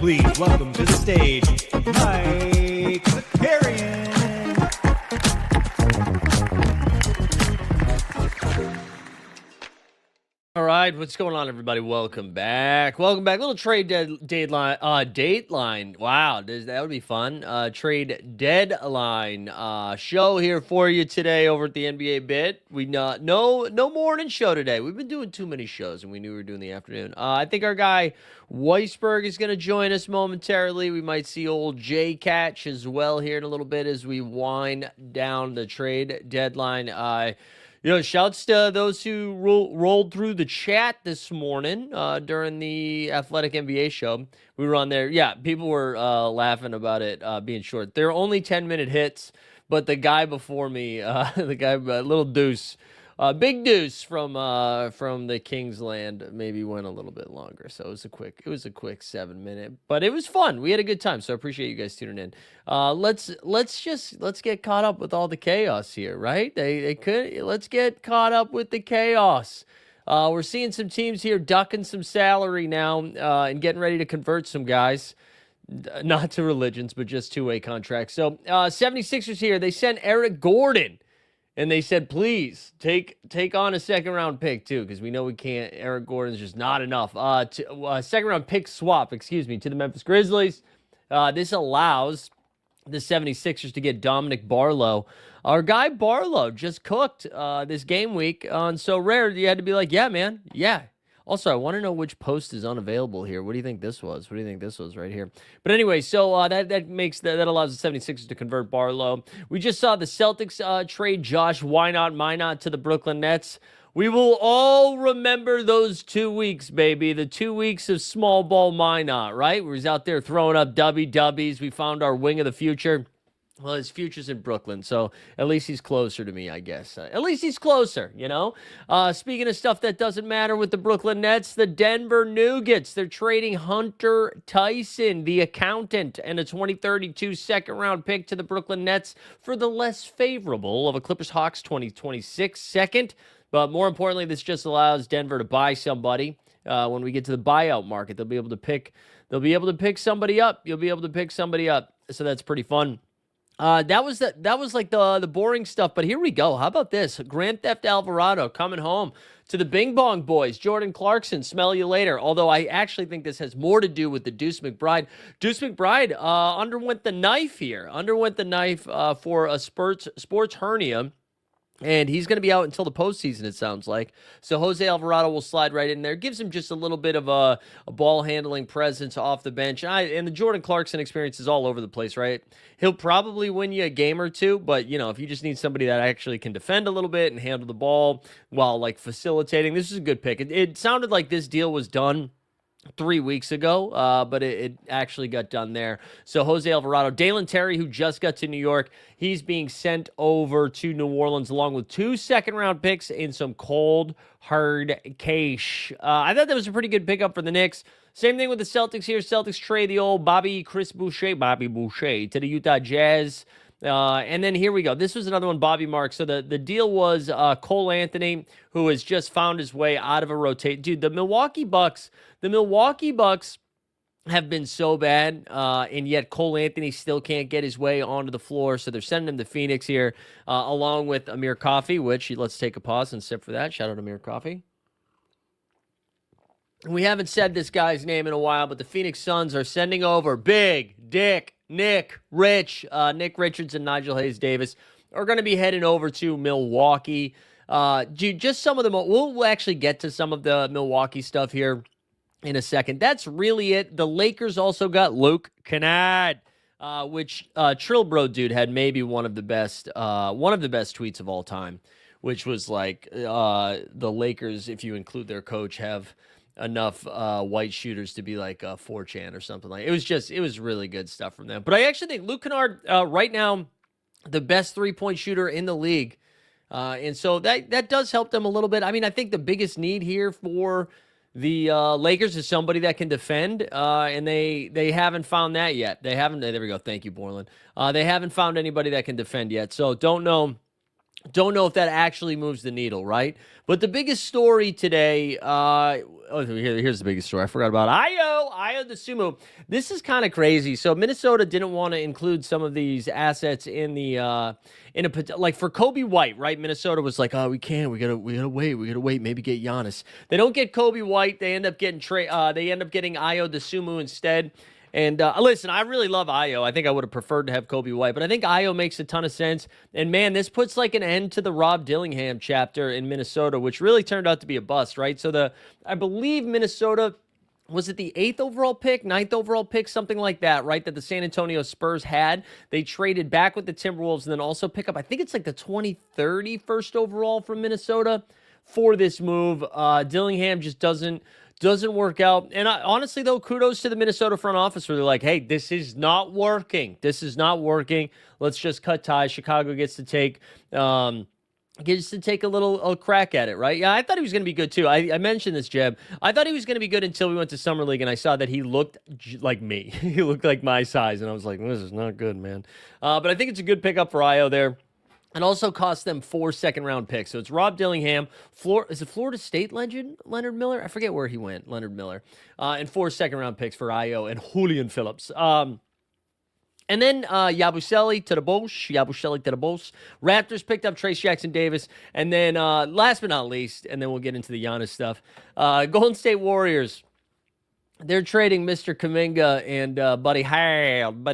Please welcome to the stage, Mike Zakarian. All right, what's going on, everybody? Welcome back. Little trade dateline. Wow, that would be fun. Trade deadline show here for you today over at the NBA Bit. We no morning show today. We've been doing too many shows, and we knew we were doing the afternoon. I think our guy Weisberg is going to join us momentarily. We might see old Jay Catch as well here in a little bit as we wind down the trade deadline. Shouts to those who rolled through the chat this morning during the Athletic NBA show. We were on there. Yeah, people were laughing about it being short. They're only 10-minute hits, but the guy before me, Little Deuce, Big Deuce from the Kingsland, maybe went a little bit longer. So it was a quick 7-minute, but it was fun. We had a good time. So I appreciate you guys tuning in. Let's get caught up with all the chaos here, right? Let's get caught up with the chaos. We're seeing some teams here ducking some salary now and getting ready to convert some guys. Not to religions, but just two-way contracts. So 76ers here, they sent Eric Gordon. And they said, please take on a second-round pick, too, because we know we can't. Eric Gordon's just not enough. Second-round pick swap, to the Memphis Grizzlies. This allows the 76ers to get Dominic Barlow. Our guy Barlow just cooked this game week on So Rare. You had to be like, yeah, man, yeah. Also, I want to know which post is unavailable here. What do you think this was? What do you think this was right here? But anyway, so that allows the 76ers to convert Barlow. We just saw the Celtics trade Josh Minott to the Brooklyn Nets. We will all remember those 2 weeks, baby. The 2 weeks of small ball Minott, right? Where he's out there throwing up WWs. We found our wing of the future. Well, his future's in Brooklyn, so at least he's closer to me, I guess. At least he's closer, Speaking of stuff that doesn't matter with the Brooklyn Nets, the Denver Nuggets, they're trading Hunter Tyson, the accountant, and a 2032 second-round pick to the Brooklyn Nets for the less favorable of a Clippers-Hawks 2026 second. But more importantly, this just allows Denver to buy somebody. When we get to the buyout market, they'll be able to pick somebody up. You'll be able to pick somebody up, so that's pretty fun. That was like the boring stuff, but here we go. How about this? Grand Theft Alvarado coming home to the Bing Bong Boys. Jordan Clarkson, smell you later. Although I actually think this has more to do with the Deuce McBride. Deuce McBride underwent the knife for a sports hernia. And he's going to be out until the postseason, it sounds like. So Jose Alvarado will slide right in there. Gives him just a little bit of a ball-handling presence off the bench. And the Jordan Clarkson experience is all over the place, right? He'll probably win you a game or two, but, if you just need somebody that actually can defend a little bit and handle the ball while, facilitating, this is a good pick. It sounded like this deal was done 3 weeks ago, but it actually got done there. So Jose Alvarado, Dalen Terry, who just got to New York, he's being sent over to New Orleans along with 2 second-round picks and some cold, hard cash. I thought that was a pretty good pickup for the Knicks. Same thing with the Celtics here. Celtics trade the old Bobby Boucher to the Utah Jazz. And then here we go. This was another one, Bobby Mark. So the deal was Cole Anthony, who has just found his way out of a rotate. Dude, the Milwaukee Bucks have been so bad, and yet Cole Anthony still can't get his way onto the floor. So they're sending him to Phoenix here, along with Amir Coffey, which let's take a pause and sip for that. Shout out to Amir Coffey. We haven't said this guy's name in a while, but the Phoenix Suns are sending over Big Dick Nick Nick Richards and Nigel Hayes Davis are going to be heading over to Milwaukee. Just some of the we'll actually get to some of the Milwaukee stuff here in a second. That's really it. The Lakers also got Luke Kennard, which Trill Bro dude had maybe one of the best tweets of all time, which was like the Lakers, if you include their coach, have enough white shooters to be like 4chan or something like. It was really good stuff from them. But I actually think Luke Kennard right now the best 3-point shooter in the league. And so that does help them a little bit. I mean, I think the biggest need here for the Lakers is somebody that can defend, and they haven't found that yet. They haven't. There we go. Thank you, Borland. They haven't found anybody that can defend yet. So don't know if that actually moves the needle, right? But the biggest story today, here's the biggest story. I forgot about Ayo DeSumo. This is kind of crazy. So Minnesota didn't want to include some of these assets in the like for Kobe White, right? Minnesota was like, oh, we can't. We gotta wait. Maybe get Giannis. They don't get Kobe White. They end up getting Ayo DeSumo instead. And listen, I really love Ayo. I think I would have preferred to have Kobe White, but I think Ayo makes a ton of sense. And man, this puts like an end to the Rob Dillingham chapter in Minnesota, which really turned out to be a bust, right? So I believe Minnesota, was it the 8th overall pick, 9th overall pick, something like that, right? That the San Antonio Spurs had. They traded back with the Timberwolves and then also pick up, I think it's like the 2030 first overall from Minnesota for this move. Dillingham just doesn't work out. And honestly, though, kudos to the Minnesota front office where they're like, hey, this is not working. Let's just cut ties. Chicago gets to take a little crack at it, right? Yeah, I thought he was going to be good, too. I mentioned this, Jeb. I thought he was going to be good until we went to Summer League, and I saw that he looked like me. He looked like my size, and I was like, this is not good, man. But I think it's a good pickup for Ayo there. It also cost them 4 second-round picks. So it's Rob Dillingham. Is it Florida State legend Leonard Miller? I forget where he went, Leonard Miller. And 4 second-round picks for Ayo and Julian Phillips. And then Yabusele to the Bulls. Raptors picked up Trace Jackson Davis. And then last but not least, and then we'll get into the Giannis stuff, Golden State Warriors. They're trading Mr. Kuminga and Buddy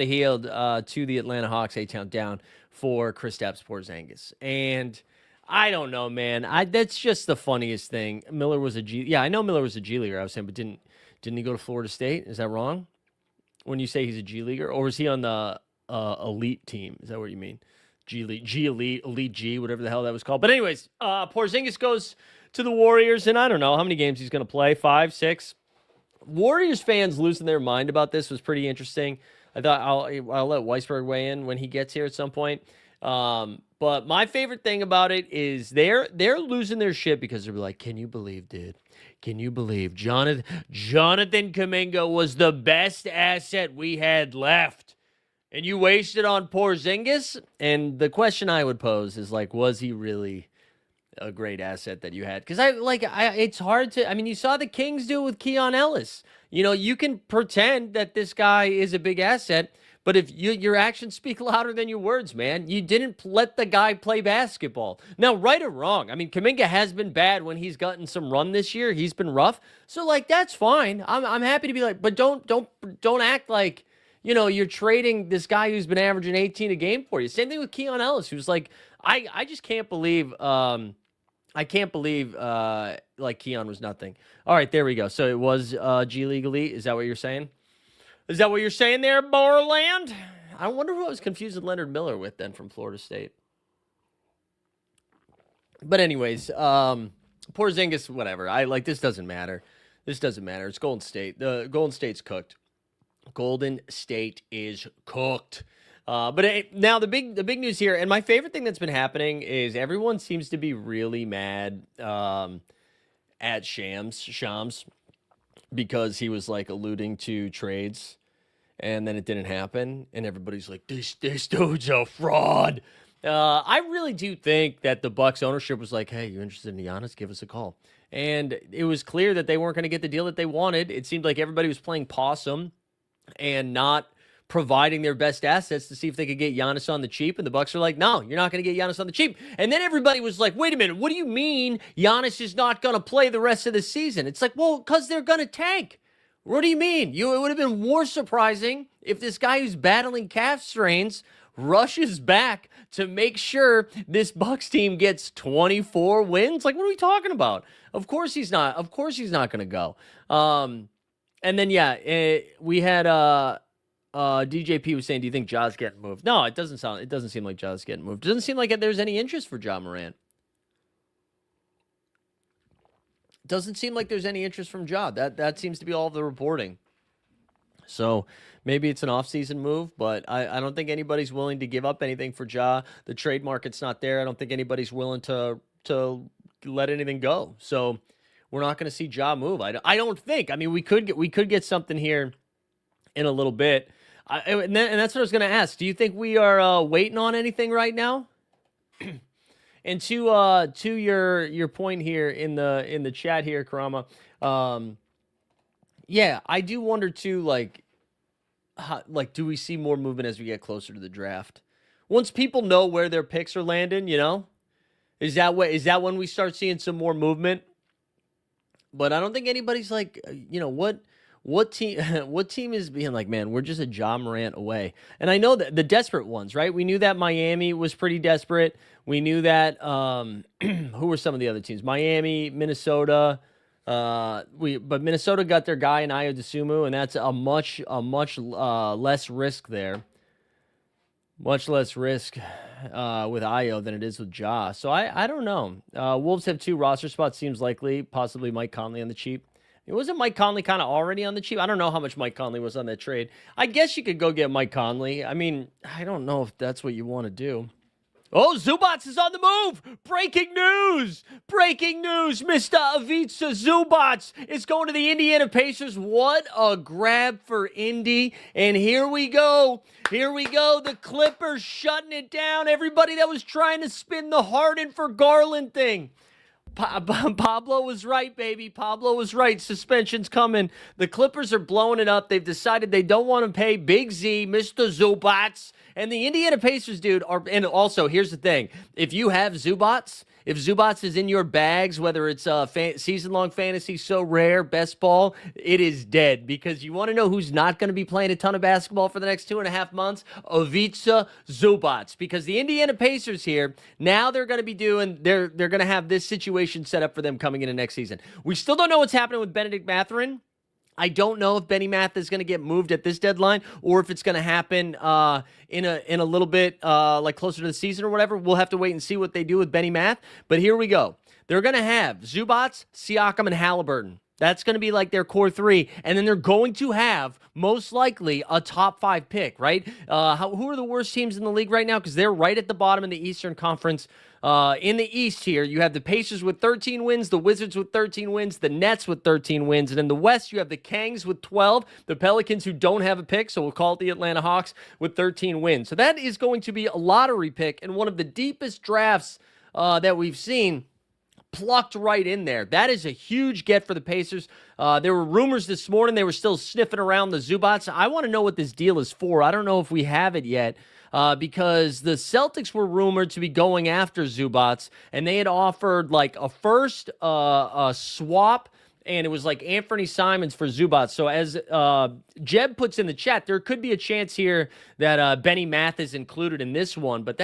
Hield to the Atlanta Hawks, A-Town down for Kristaps Porzingis. And I don't know, man. That's just the funniest thing. Miller was a G. Yeah, I know Miller was a G leaguer. I was saying, but didn't he go to Florida State? Is that wrong? When you say he's a G leaguer, or was he on the elite team? Is that what you mean? G elite G, whatever the hell that was called. But anyways, Porzingis goes to the Warriors, and I don't know how many games he's going to play. 5, 6. Warriors fans losing their mind about this was pretty interesting. I thought I'll let Weisberg weigh in when he gets here at some point. But my favorite thing about it is they're losing their shit because they're like, can you believe, dude? Can you believe Jonathan Kuminga was the best asset we had left, and you wasted on Porzingis? And the question I would pose is like, was he really a great asset that you had? Because it's hard to. I mean, you saw the Kings do it with Keon Ellis. You know, you can pretend that this guy is a big asset, but if your actions speak louder than your words, man, you didn't let the guy play basketball. Now, right or wrong, I mean, Kuminga has been bad when he's gotten some run this year. He's been rough, so like that's fine. I'm happy to be like, but don't act like, you know, you're trading this guy who's been averaging 18 a game for you. Same thing with Keon Ellis, who's like, I just can't believe. I can't believe like Keon was nothing. All right, there we go. So it was G League Elite. Is that what you're saying? Is that what you're saying there, Borland? I wonder who I was confusing Leonard Miller with then from Florida State. But anyways, Porzingis, whatever. This doesn't matter. This doesn't matter. It's Golden State. The Golden State's cooked. Golden State is cooked. But now the big news here, and my favorite thing that's been happening is everyone seems to be really mad at Shams because he was like alluding to trades, and then it didn't happen, and everybody's like, this dude's a fraud. I really do think that the Bucks ownership was like, hey, you interested in Giannis? Give us a call. And it was clear that they weren't going to get the deal that they wanted. It seemed like everybody was playing possum and not providing their best assets to see if they could get Giannis on the cheap. And the Bucks are like, no, you're not going to get Giannis on the cheap. And then everybody was like, wait a minute, what do you mean Giannis is not going to play the rest of the season? It's like, well, because they're going to tank. What do you mean? It would have been more surprising if this guy who's battling calf strains rushes back to make sure this Bucks team gets 24 wins. Like, what are we talking about? Of course he's not. Of course he's not going to go. And then, we had DJP was saying, do you think Ja's getting moved? No, it doesn't seem like Ja's getting moved. It doesn't seem like there's any interest for Ja Morant. Doesn't seem like there's any interest from Ja. That seems to be all of the reporting. So maybe it's an offseason move, but I don't think anybody's willing to give up anything for Ja. The trade market's not there. I don't think anybody's willing to let anything go. So we're not going to see Ja move. I don't think. I mean, we could get something here in a little bit. And that's what I was going to ask. Do you think we are waiting on anything right now? And to your point here in the chat here, Karama, I do wonder too, like do we see more movement as we get closer to the draft? Once people know where their picks are landing, is that when we start seeing some more movement? But I don't think anybody's like, what team is being like, man, we're just a Ja Morant away. And I know that the desperate ones, right? We knew that Miami was pretty desperate. We knew that who were some of the other teams? Miami, Minnesota. But Minnesota got their guy in Ayo Dosunmu, and that's a much less risk there. Much less risk with Ayo than it is with Ja. So I don't know. Wolves have 2 roster spots, seems likely. Possibly Mike Conley on the cheap. Wasn't Mike Conley kind of already on the cheap? I don't know how much Mike Conley was on that trade. I guess you could go get Mike Conley. I mean, I don't know if that's what you want to do. Oh, Zubac is on the move. Breaking news. Mr. Ivica Zubac is going to the Indiana Pacers. What a grab for Indy. And here we go. The Clippers shutting it down. Everybody that was trying to spin the Harden for Garland thing. Pablo was right, baby. Pablo was right. Suspension's coming. The Clippers are blowing it up. They've decided they don't want to pay Big Z, Mr. Zubac. And the Indiana Pacers, dude, and also, here's the thing. If you have Zubac, if Zubac is in your bags, whether it's season-long fantasy, so rare, best ball, it is dead. Because you want to know who's not going to be playing a ton of basketball for the next 2.5 months? Ivica Zubac. Because the Indiana Pacers here, now they're going to be they're going to have this situation set up for them coming into next season. We still don't know what's happening with Benedict Mathurin. I don't know if Benny Math is going to get moved at this deadline or if it's going to happen in a little bit like closer to the season or whatever. We'll have to wait and see what they do with Benny Math. But here we go. They're going to have Zubac, Siakam, and Halliburton. That's going to be like their core 3. And then they're going to have, most likely, a top 5 pick, right? Who are the worst teams in the league right now? Because they're right at the bottom in the Eastern Conference. In the East here, you have the Pacers with 13 wins, the Wizards with 13 wins, the Nets with 13 wins. And in the West, you have the Kangs with 12, the Pelicans who don't have a pick, so we'll call it the Atlanta Hawks, with 13 wins. So that is going to be a lottery pick and one of the deepest drafts that we've seen. Plucked right in there. That is a huge get for the Pacers. There were rumors this morning. They were still sniffing around the Zubac. I want to know what this deal is for. I don't know if we have it yet because the Celtics were rumored to be going after Zubac, and they had offered like a first, a swap, and it was like Anthony Simons for Zubac. So as Jeb puts in the chat, there could be a chance here that Benny Math is included in this one, but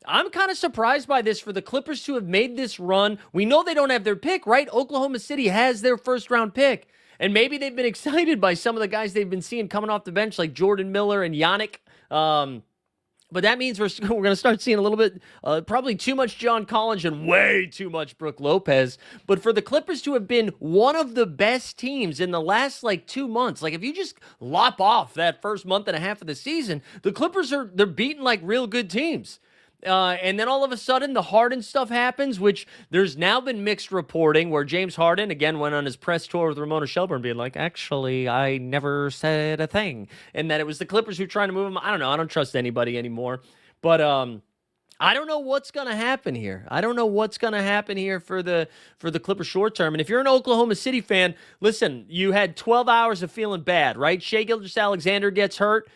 I'm kind of surprised by this for the Clippers to have made this run. We know they don't have their pick, right? Oklahoma City has their first-round pick. And maybe they've been excited by some of the guys they've been seeing coming off the bench, like Jordan Miller and Yannick. But that means we're going to start seeing a little bit, probably too much John Collins and way too much Brook Lopez. But for the Clippers to have been one of the best teams in the last, 2 months, if you just lop off that first month and a half of the season, the Clippers they're beating, real good teams. And then all of a sudden, the Harden stuff happens, which there's now been mixed reporting where James Harden, again, went on his press tour with Ramona Shelburne being like, actually, I never said a thing. And that it was the Clippers who were trying to move him. I don't know. I don't trust anybody anymore. But I don't know what's going to happen here. I don't know what's going to happen here for the Clippers short term. And if you're an Oklahoma City fan, listen, you had 12 hours of feeling bad, right? Shai Gilgeous-Alexander gets hurt.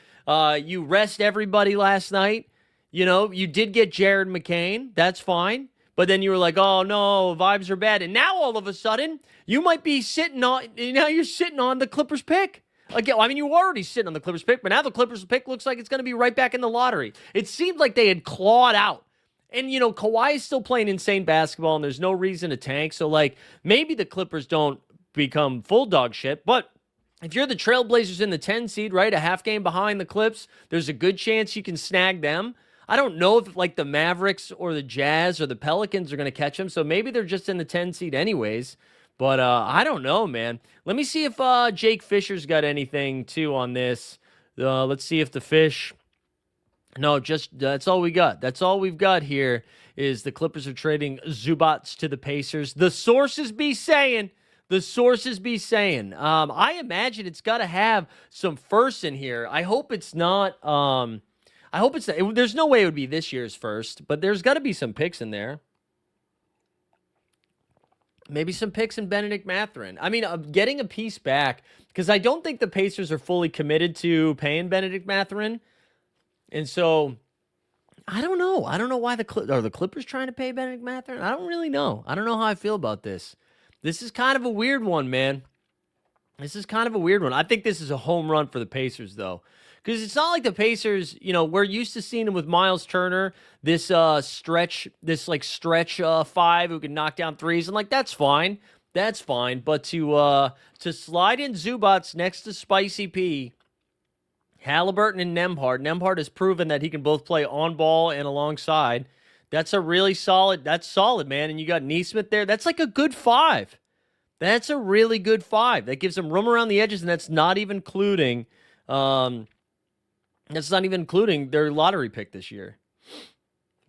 You rest everybody last night. You know, you did get Jared McCain. That's fine. But then you were like, oh, no, vibes are bad. And now all of a sudden, you might be sitting on, now you're sitting on the Clippers pick. Again, I mean, you were already sitting on the Clippers pick, but now the Clippers pick looks like it's going to be right back in the lottery. It seemed like they had clawed out. And, you know, Kawhi is still playing insane basketball, and there's no reason to tank. So, like, maybe the Clippers don't become full dog shit. But if you're the Trailblazers in the 10 seed, right, a half game behind the Clips, there's a good chance you can snag them. I don't know if, like, the Mavericks or the Jazz or the Pelicans are going to catch them. So maybe they're just in the 10 seed anyways. But I don't know, man. Let me see if Jake Fisher's got anything, too, on this. Let's see if the Fish... No, just that's all we got. That's all we've got here is the Clippers are trading Zubats to the Pacers. The sources be saying. I imagine it's got to have some firsts in here. I hope it's not. There's no way it would be this year's first, but there's got to be some picks in there. Maybe some picks in Benedict Mathurin. I mean, getting a piece back, because I don't think the Pacers are fully committed to paying Benedict Mathurin. And so, I don't know. I don't know why are the Clippers trying to pay Benedict Mathurin? I don't really know. I don't know how I feel about this. This is kind of a weird one, man. This is kind of a weird one. I think this is a home run for the Pacers, though. Because it's not like the Pacers, you know, we're used to seeing them with Miles Turner, this stretch five who can knock down threes, and like that's fine. That's fine. But to slide in Zubats next to Spicy P, Halliburton and Nembhard has proven that he can both play on ball and alongside. That's solid, man. And you got Nesmith there. That's like a good five. That's a really good five. That gives them room around the edges, and that's not even including their lottery pick this year.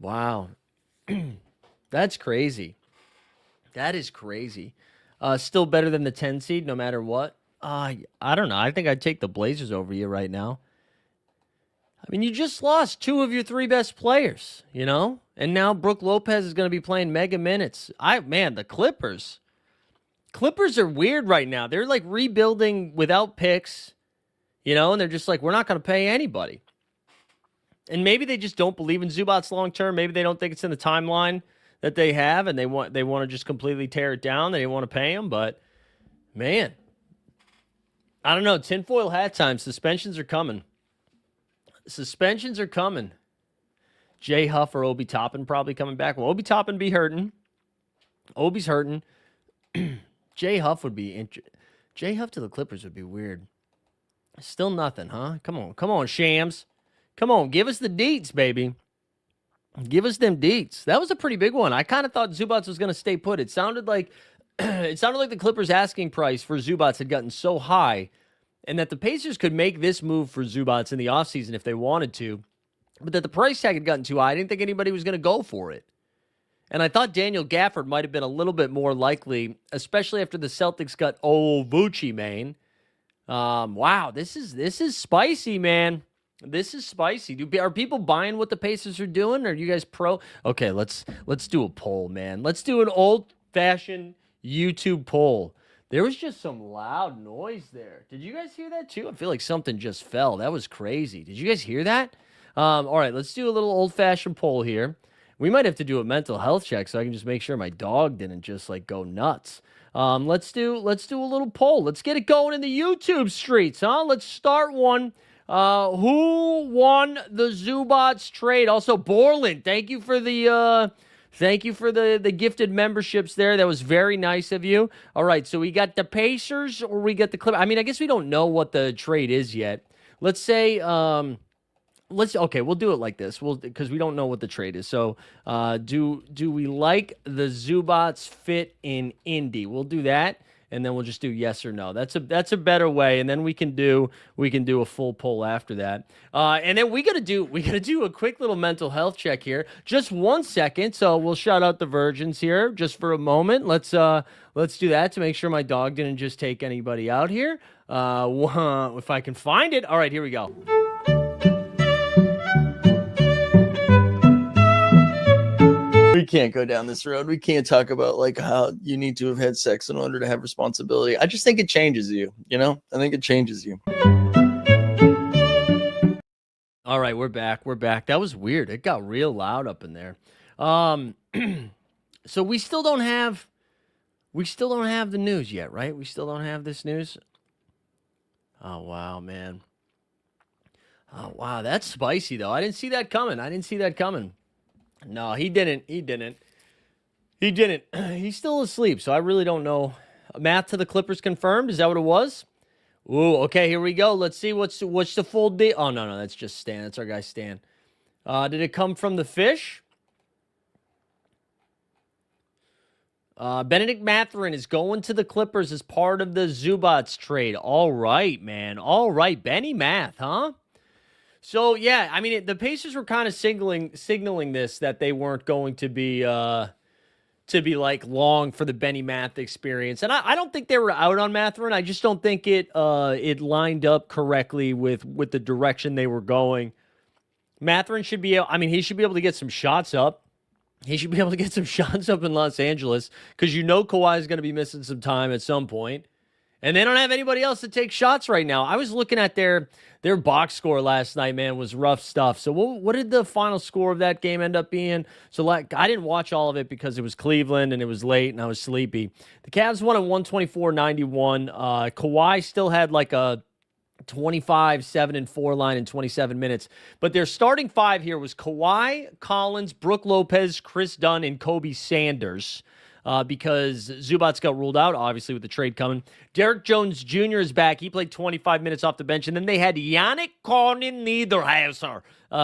Wow. That's crazy. That is crazy. Still better than the 10 seed, no matter what. I don't know. I think I'd take the Blazers over you right now. I mean, you just lost two of your three best players, you know? And now Brook Lopez is going to be playing mega minutes. The Clippers. Clippers are weird right now. They're like rebuilding without picks, you know? And they're just like, we're not going to pay anybody. And maybe they just don't believe in Zubats long term. Maybe they don't think it's in the timeline that they have, and they want to just completely tear it down. They didn't want to pay him, but man, I don't know. Tinfoil hat time. Suspensions are coming. Jay Huff or Obi Toppin probably coming back. Well, Obi Toppin be hurting. Obi's hurting. Jay Huff would be Jay Huff to the Clippers would be weird. Still nothing, huh? Come on, Shams. Come on, give us the deets, baby. Give us them deets. That was a pretty big one. I kind of thought Zubats was going to stay put. It sounded like the Clippers' asking price for Zubats had gotten so high, and that the Pacers could make this move for Zubats in the offseason if they wanted to, but that the price tag had gotten too high. I didn't think anybody was going to go for it. And I thought Daniel Gafford might have been a little bit more likely, especially after the Celtics got Vucci, man. Wow, this is spicy, man. This is spicy. Are people buying what the Pacers are doing? Are you guys pro? Okay, let's do a poll, man. Let's do an old-fashioned YouTube poll. There was just some loud noise there. Did you guys hear that too? I feel like something just fell. That was crazy. Did you guys hear that? All right, let's do a little old-fashioned poll here. We might have to do a mental health check so I can just make sure my dog didn't just like go nuts. Let's do a little poll. Let's get it going in the YouTube streets, huh? Let's start one. Who won the Zubats trade? Also, Borland, thank you for the gifted memberships there. That was very nice of you. All right, so we got the Pacers or we got the Clippers. I mean, I guess we don't know what the trade is yet. Let's say we'll do it like this. Because we don't know what the trade is. So, do we like the Zubats fit in Indy? We'll do that. And then we'll just do yes or no. That's a better way. And then we can do a full poll after that. And then we gotta do a quick little mental health check here. Just 1 second. So we'll shout out the virgins here just for a moment. Let's do that to make sure my dog didn't just take anybody out here. If I can find it. All right, here we go. We can't go down this road. We can't talk about like how you need to have had sex in order to have responsibility. I just think it changes you, you know? I think it changes you. All right, we're back. We're back. That was weird. It got real loud up in there. Um, so we still don't have the news yet, right? We still don't have this news. Oh wow, man. Oh wow, that's spicy though. I didn't see that coming. I didn't see that coming. No, he didn't. He didn't. He didn't. He's still asleep, so I really don't know. Math to the Clippers confirmed. Is that what it was? Ooh, okay, here we go. Let's see what's the full deal. Oh no, that's just Stan. That's our guy Stan. Did it come from the fish? Benedict Mathurin is going to the Clippers as part of the Zubats trade. All right, man. All right, Benny Math, huh? So yeah, I mean, the Pacers were kind of signaling this that they weren't going to be like long for the Benny Math experience, and I don't think they were out on Mathurin. I just don't think it lined up correctly with the direction they were going. Mathurin should be able, I mean, he should be able to get some shots up. He should be able to get some shots up in Los Angeles because Kawhi is going to be missing some time at some point. And they don't have anybody else to take shots right now. I was looking at their box score last night, man, was rough stuff. So what did the final score of that game end up being? So like I didn't watch all of it because it was Cleveland and it was late and I was sleepy. The Cavs won at 124-91. Kawhi still had like a 25, 7, and 4 line in 27 minutes. But their starting five here was Kawhi, Collins, Brook Lopez, Chris Dunn, and Kobe Sanders. Because Zubats got ruled out, obviously, with the trade coming. Derek Jones Jr. is back. He played 25 minutes off the bench. And then they had Yannick Cornin Niederhauser.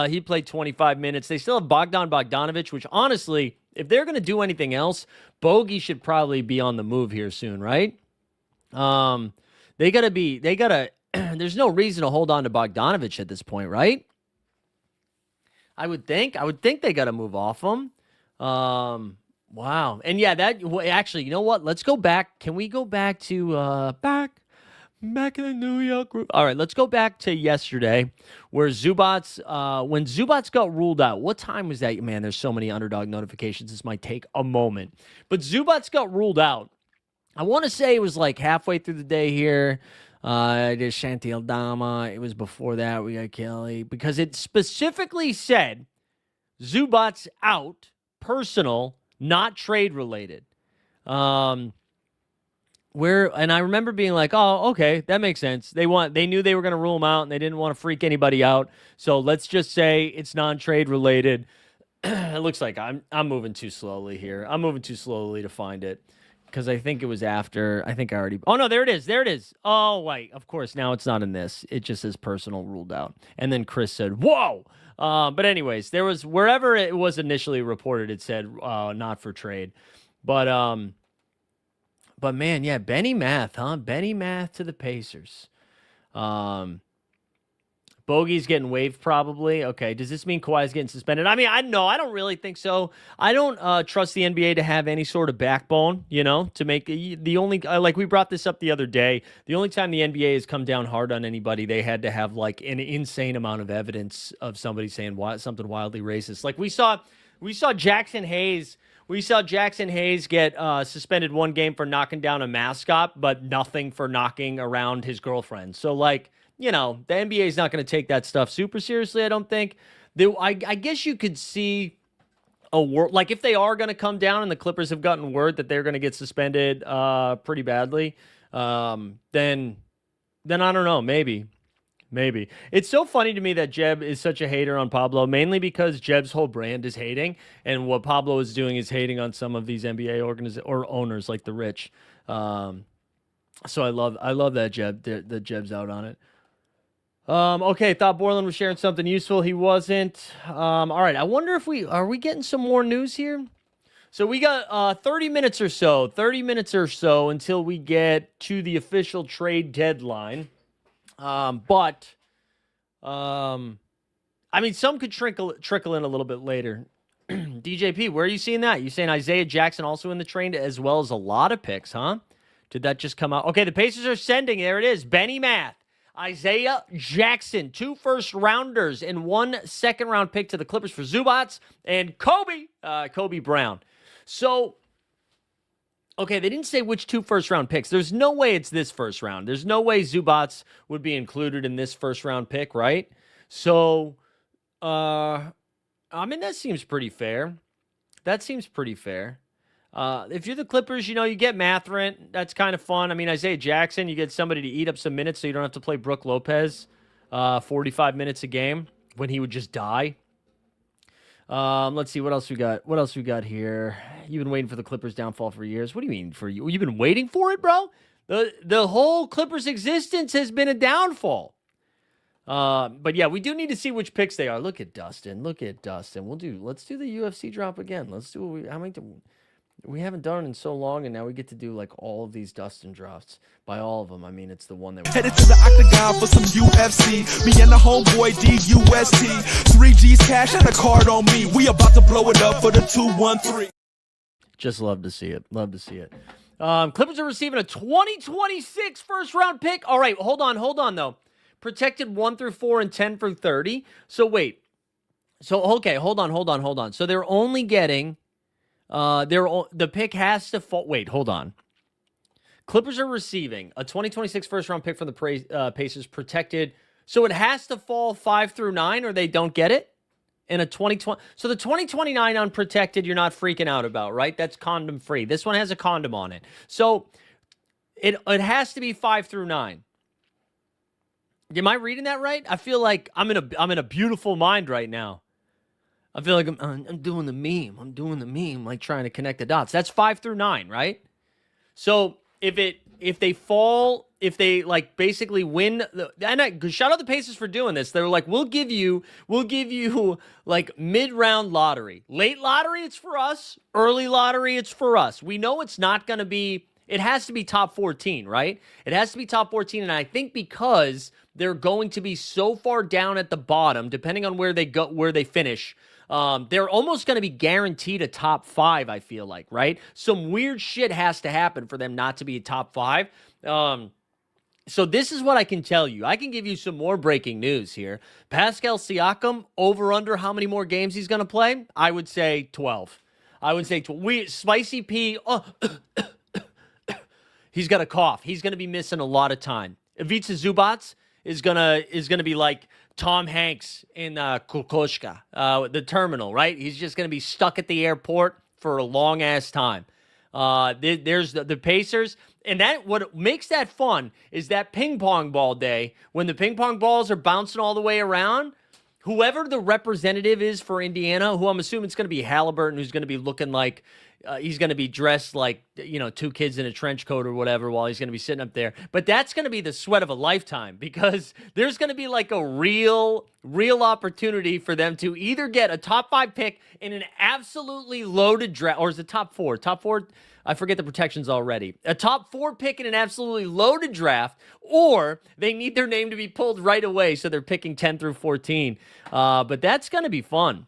He played 25 minutes. They still have Bogdan Bogdanovic, which honestly, if they're going to do anything else, Bogey should probably be on the move here soon, right? There's no reason to hold on to Bogdanovic at this point, right? I would think they got to move off him. Wow. And yeah, actually, you know what? Let's go back. Can we go back to back in the New York group? All right, let's go back to yesterday where Zubats when Zubats got ruled out. What time was that? Man, there's so many underdog notifications. This might take a moment. But Zubats got ruled out. I want to say it was like halfway through the day here. There's Shanti Aldama. It was before that. We got Kelly. Because it specifically said Zubats out, personal, not trade related. And I remember being like, oh, okay, that makes sense. They knew they were going to rule him out and they didn't want to freak anybody out. So let's just say it's non-trade related. It looks like I'm moving too slowly here. I'm moving too slowly to find it. Because I think it was after. I think I already. Oh, no, there it is. There it is. Oh, wait. Of course, now it's not in this. It just says personal ruled out. And then Chris said, whoa. But anyways, there was wherever it was initially reported, it said not for trade. But man, yeah, Benny Math, huh? Benny Math to the Pacers. Bogey's getting waived probably. Okay, does this mean Kawhi's getting suspended? I mean, I don't really think so. I don't trust the NBA to have any sort of backbone, to make the only, like we brought this up the other day, the only time the NBA has come down hard on anybody, they had to have like an insane amount of evidence of somebody saying something wildly racist. Like we saw Jackson Hayes. We saw Jackson Hayes get suspended one game for knocking down a mascot, but nothing for knocking around his girlfriend. So like, the NBA is not going to take that stuff super seriously, I don't think. I guess you could see a word, like if they are going to come down and the Clippers have gotten word that they're going to get suspended pretty badly, then I don't know, maybe. It's so funny to me that Jeb is such a hater on Pablo, mainly because Jeb's whole brand is hating, and what Pablo is doing is hating on some of these NBA or owners like the rich. So I love that Jeb's out on it. Okay, thought Borland was sharing something useful. He wasn't. All right, I wonder if are we getting some more news here? So we got 30 minutes or so until we get to the official trade deadline. But I mean, some could trickle in a little bit later. DJP, where are you seeing that? You saying Isaiah Jackson also in the trade as well as a lot of picks, huh? Did that just come out? Okay, the Pacers are sending, there it is, Benny Math, Isaiah Jackson, 2 first-rounders and 1 second-round pick to the Clippers for Zubats and Kobe Brown. So, okay, they didn't say which 2 first-round picks. There's no way it's this first round. There's no way Zubats would be included in this first-round pick, right? So, I mean, that seems pretty fair. That seems pretty fair. If you're the Clippers, you get Mathurin. That's kind of fun. I mean, Isaiah Jackson, you get somebody to eat up some minutes so you don't have to play Brook Lopez 45 minutes a game when he would just die. Let's see what else we got. What else we got here? You've been waiting for the Clippers downfall for years. What do you mean for you? You've been waiting for it, bro? The whole Clippers existence has been a downfall. But yeah, we do need to see which picks they are. Look at Dustin. Let's do the UFC drop again. Let's do we haven't done it in so long, and now we get to do like all of these Dustin drops. By all of them, I mean it's the one that we headed to the octagon for some UFC. Me and the homeboy DUST. 3G's cash and a card on me. We about to blow it up for the 213. Just love to see it. Love to see it. Clippers are receiving a 2026 first round pick. All right, hold on though. Protected 1 through 4 and 10 through 30. So wait. So okay, hold on. So they're only getting the pick has to fall. Wait, hold on. Clippers are receiving a 2026 first round pick from the Pacers protected. So it has to fall 5 through 9 or they don't get it in a 2020. So the 2029 unprotected, you're not freaking out about, right? That's condom free. This one has a condom on it. So it has to be 5 through 9. Am I reading that right? I feel like I'm in a beautiful mind right now. I feel like I'm doing the meme. I'm doing the meme, like trying to connect the dots. That's 5 through 9, right? So if they like basically win, shout out the Pacers for doing this. They were like, we'll give you like mid-round lottery, late lottery. It's for us. Early lottery. It's for us. We know it's not going to be. It has to be top 14, right? It has to be top 14, and I think because they're going to be so far down at the bottom, depending on where they finish. They're almost going to be guaranteed a top 5, I feel like, right? Some weird shit has to happen for them not to be a top 5. So this is what I can tell you. I can give you some more breaking news here. Pascal Siakam, over under how many more games he's going to play? I would say 12. Spicy P, he's got a cough. He's going to be missing a lot of time. Ivica Zubac is gonna be like Tom Hanks in Kokoschka, the terminal, right? He's just gonna be stuck at the airport for a long ass time. There's the Pacers, and that what makes that fun is that ping pong ball day when the ping pong balls are bouncing all the way around. Whoever the representative is for Indiana, who I'm assuming it's going to be Halliburton, who's going to be looking like he's going to be dressed like, two kids in a trench coat or whatever while he's going to be sitting up there. But that's going to be the sweat of a lifetime because there's going to be like a real opportunity for them to either get a top 5 pick in an absolutely loaded draft, or is it top 4? Top 4, I forget the protections already. A top 4 pick in an absolutely loaded draft, or they need their name to be pulled right away, so they're picking 10 through 14. But that's going to be fun.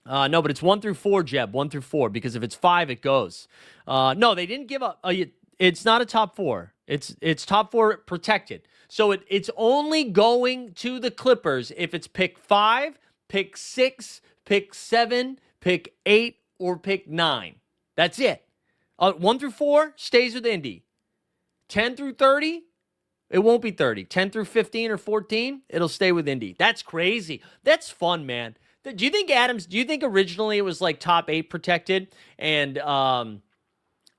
No, but it's 1 through 4, Jeb. 1 through 4, because if it's 5, it goes. No, they didn't give up. It's not a top 4. It's top 4 protected. So it's only going to the Clippers if it's pick 5, pick 6, pick 7, pick 8, or pick 9. That's it. 1 through 4 stays with Indy. 10 through 30, it won't be 30. 10 through 15 or 14, it'll stay with Indy. That's crazy. That's fun, man. Do you think originally it was like top 8 protected and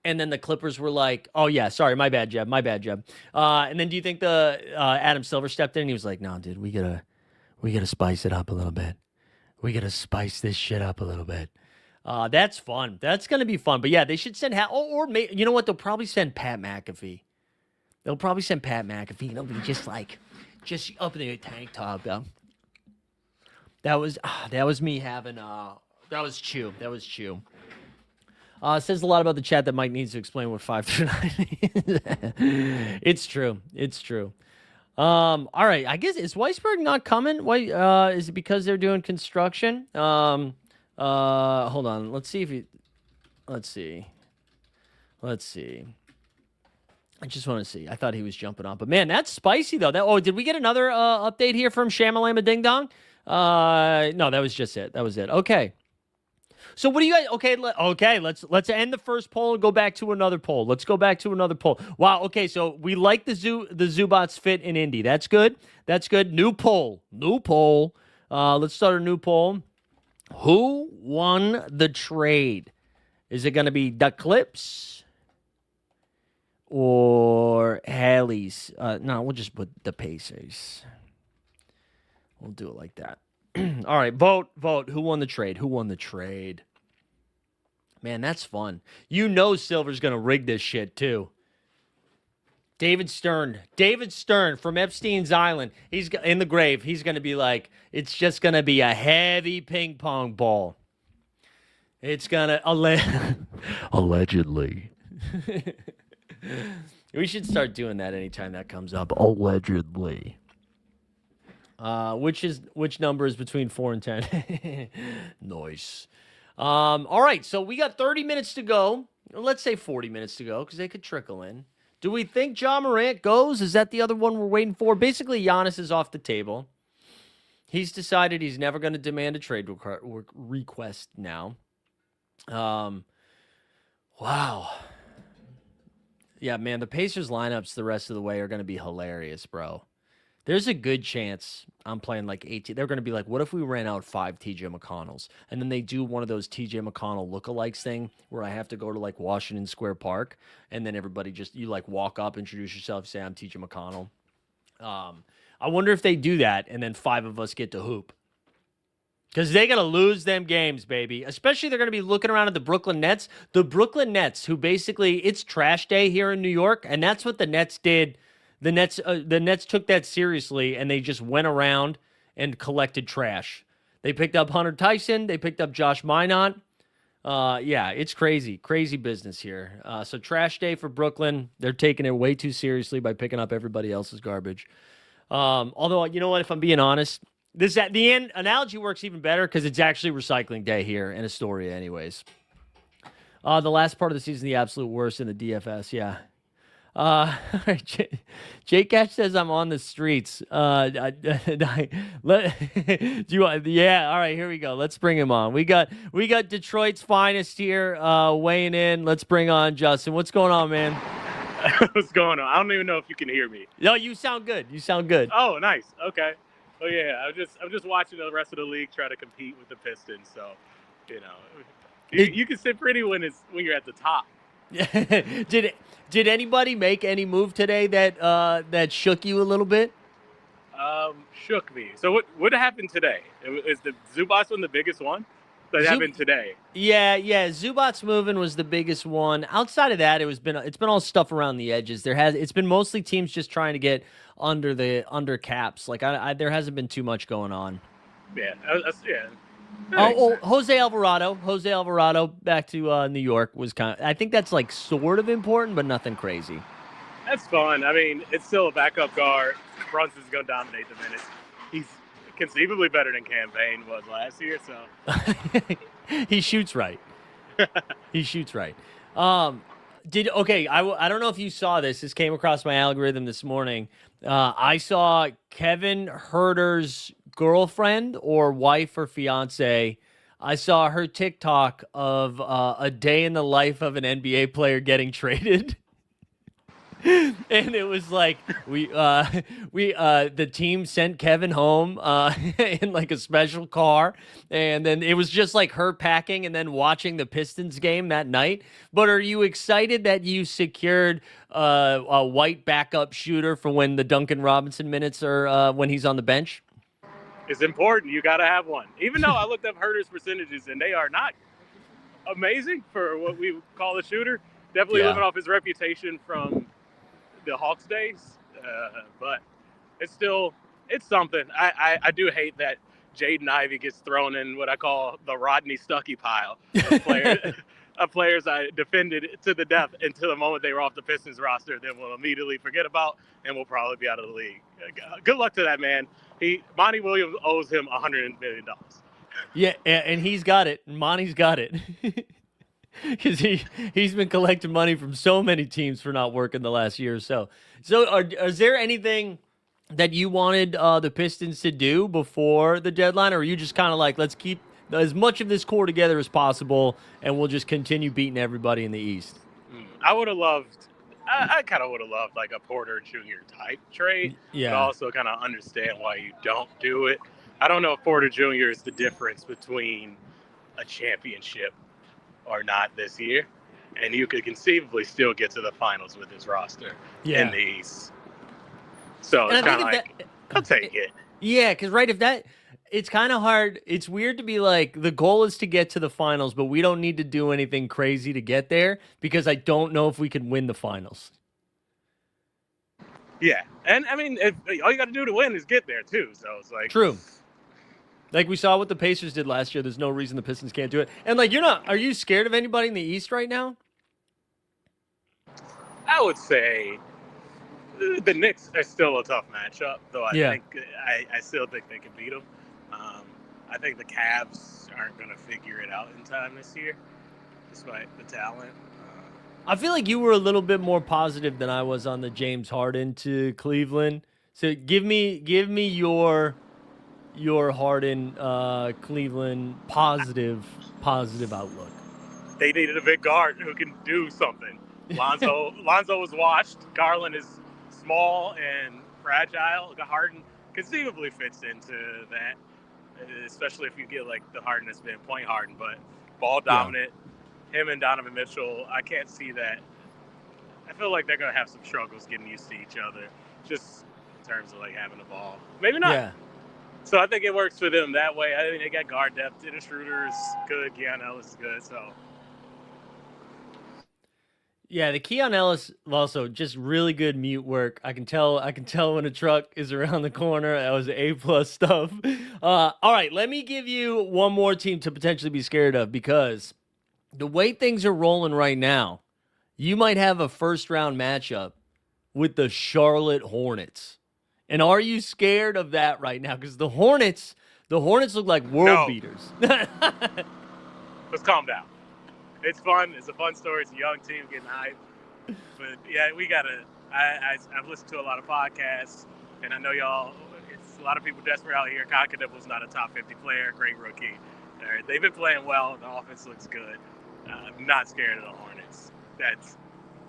then the Clippers were like, oh yeah, sorry, my bad, Jeb. And then do you think the Adam Silver stepped in and he was like, no, dude, we gotta spice it up a little bit. We gotta spice this shit up a little bit. That's fun. That's gonna be fun. But yeah, they should send you know what? They'll probably send Pat McAfee. They'll probably send Pat McAfee. It'll be just up in the tank top, though. That was me having that was chew. Says a lot about the chat that Mike needs to explain what 5 through 9 is. It's true. All right. I guess is Weisberg not coming? Why is it because they're doing construction? Hold on. Let's see. I just want to see. I thought he was jumping on, but man, that's spicy though. Did we get another update here from Shamalama Ding Dong? No, that was just it. Okay. So what do you guys? Okay. Let's end the first poll and go back to another poll. Let's go back to another poll. Wow. Okay. So we like the Zubats fit in Indy. That's good. New poll. Let's start a new poll. Who won the trade? Is it going to be the Clips or Haley's? No, we'll just put the Pacers. We'll do it like that. All right, vote. Who won the trade? Who won the trade? Man, that's fun. You know Silver's going to rig this shit, too. David Stern from Epstein's Island. He's in the grave. He's going to be like, it's just going to be a heavy ping pong ball. It's going to, allegedly. We should start doing that anytime that comes up. Allegedly. Which number is between 4 and 10? Nice. All right, so we got 30 minutes to go. Let's say 40 minutes to go because they could trickle in. Do we think Ja Morant goes? Is that the other one we're waiting for? Basically, Giannis is off the table. He's decided he's never going to demand a trade request now. Wow. Yeah, man, the Pacers lineups the rest of the way are going to be hilarious, bro. There's a good chance I'm playing like 18. They're going to be like, what if we ran out 5 TJ McConnells? And then they do one of those TJ McConnell lookalikes thing where I have to go to like Washington Square Park. And then everybody you like walk up, introduce yourself, say I'm TJ McConnell. I wonder if they do that and then 5 of us get to hoop. Because they're going to lose them games, baby. Especially they're going to be looking around at the Brooklyn Nets. The Brooklyn Nets, who basically, it's trash day here in New York. And that's what the Nets did. The Nets took that seriously, and they just went around and collected trash. They picked up Hunter Tyson. They picked up Josh Minot. Yeah, it's crazy. Crazy business here. So trash day for Brooklyn. They're taking it way too seriously by picking up everybody else's garbage. Although, you know what, if I'm being honest, this at the end analogy works even better because it's actually recycling day here in Astoria anyways. The last part of the season, the absolute worst in the DFS, yeah. Jay Cash says I'm on the streets. Do you want, yeah, all right, here we go. Let's bring him on. We got Detroit's finest here, weighing in. Let's bring on Justin. What's going on, man? What's going on? I don't even know if you can hear me. No, you sound good. Oh, nice. Okay. Oh yeah, I'm just watching the rest of the league try to compete with the Pistons. So, you know, you can sit pretty when you're at the top. Did anybody make any move today that shook you a little bit? Shook me. So what happened today? Is the Zubats one the biggest one that happened today? Yeah. Zubats moving was the biggest one. Outside of that, it's been all stuff around the edges. It's been mostly teams just trying to get under caps. Like there hasn't been too much going on. Yeah. Yeah. Jose Alvarado back to New York was I think that's like sort of important, but nothing crazy. That's fun. I mean, it's still a backup guard. Brunson's going to dominate the minutes. He's conceivably better than Cam Payne was last year, so. He shoots right. I don't know if you saw this. This came across my algorithm this morning. I saw Kevin Huerter's girlfriend or wife or fiance. I saw her TikTok of a day in the life of an NBA player getting traded. And it was like the team sent Kevin home in like a special car, and then it was just like her packing and then watching the Pistons game that night. But are you excited that you secured a white backup shooter for when the Duncan Robinson minutes are when he's on the bench? It's important. You got to have one. Even though I looked up Huerter's percentages and they are not amazing for what we would call a shooter. Definitely living off his reputation from the Hawks days, but it's something. I do hate that Jaden Ivey gets thrown in what I call the Rodney Stuckey pile of players I defended to the death until the moment they were off the Pistons roster, then we'll immediately forget about and we'll probably be out of the league. Good luck to that man. Monty Williams owes him $100 million. Yeah, and he's got it. Monty's got it. Because he's been collecting money from so many teams for not working the last year or so. So is there anything that you wanted the Pistons to do before the deadline, or are you just kind of like, let's keep as much of this core together as possible, and we'll just continue beating everybody in the East? I would have loved – I kind of would have loved like a Porter Jr. type trade, but also kind of understand why you don't do it. I don't know if Porter Jr. is the difference between a championship or not this year, and you could conceivably still get to the finals with his roster in the East. So And it's I kind of think like, I'll take it. Yeah, because right, if that, it's kind of hard. It's weird to be like, the goal is to get to the finals, but we don't need to do anything crazy to get there because I don't know if we can win the finals. Yeah, and I mean, all you got to do to win is get there too. So it's like True. Like we saw what the Pacers did last year. There's no reason the Pistons can't do it. And like, are you scared of anybody in the East right now? I would say the Knicks are still a tough matchup, though. I still think they can beat them. I think the Cavs aren't going to figure it out in time this year, despite the talent. I feel like you were a little bit more positive than I was on the James Harden to Cleveland. So give me your Harden Cleveland positive outlook. They needed a big guard who can do something. Lonzo was washed. Garland is small and fragile. Harden conceivably fits into that, especially if you get like the Harden that's been point Harden, but ball dominant. Yeah. Him and Donovan Mitchell, I can't see that. I feel like they're going to have some struggles getting used to each other, just in terms of like having the ball. Maybe not. Yeah. So I think it works for them that way. I think they got guard depth. Dennis Schroeder is good. Keon Ellis is good. So. Yeah, the Keon Ellis also just really good mute work. I can tell when a truck is around the corner. That was A+ stuff. All right, let me give you one more team to potentially be scared of, because the way things are rolling right now, you might have a first-round matchup with the Charlotte Hornets. And are you scared of that right now? Because the Hornets look like world beaters. Let's calm down. It's fun. It's a fun story. It's a young team getting hyped. But, yeah, we got to – I've listened to a lot of podcasts, and I know y'all – it's a lot of people desperate out here. Conklin not a top 50 player, great rookie. They've been playing well. The offense looks good. I'm not scared of the Hornets.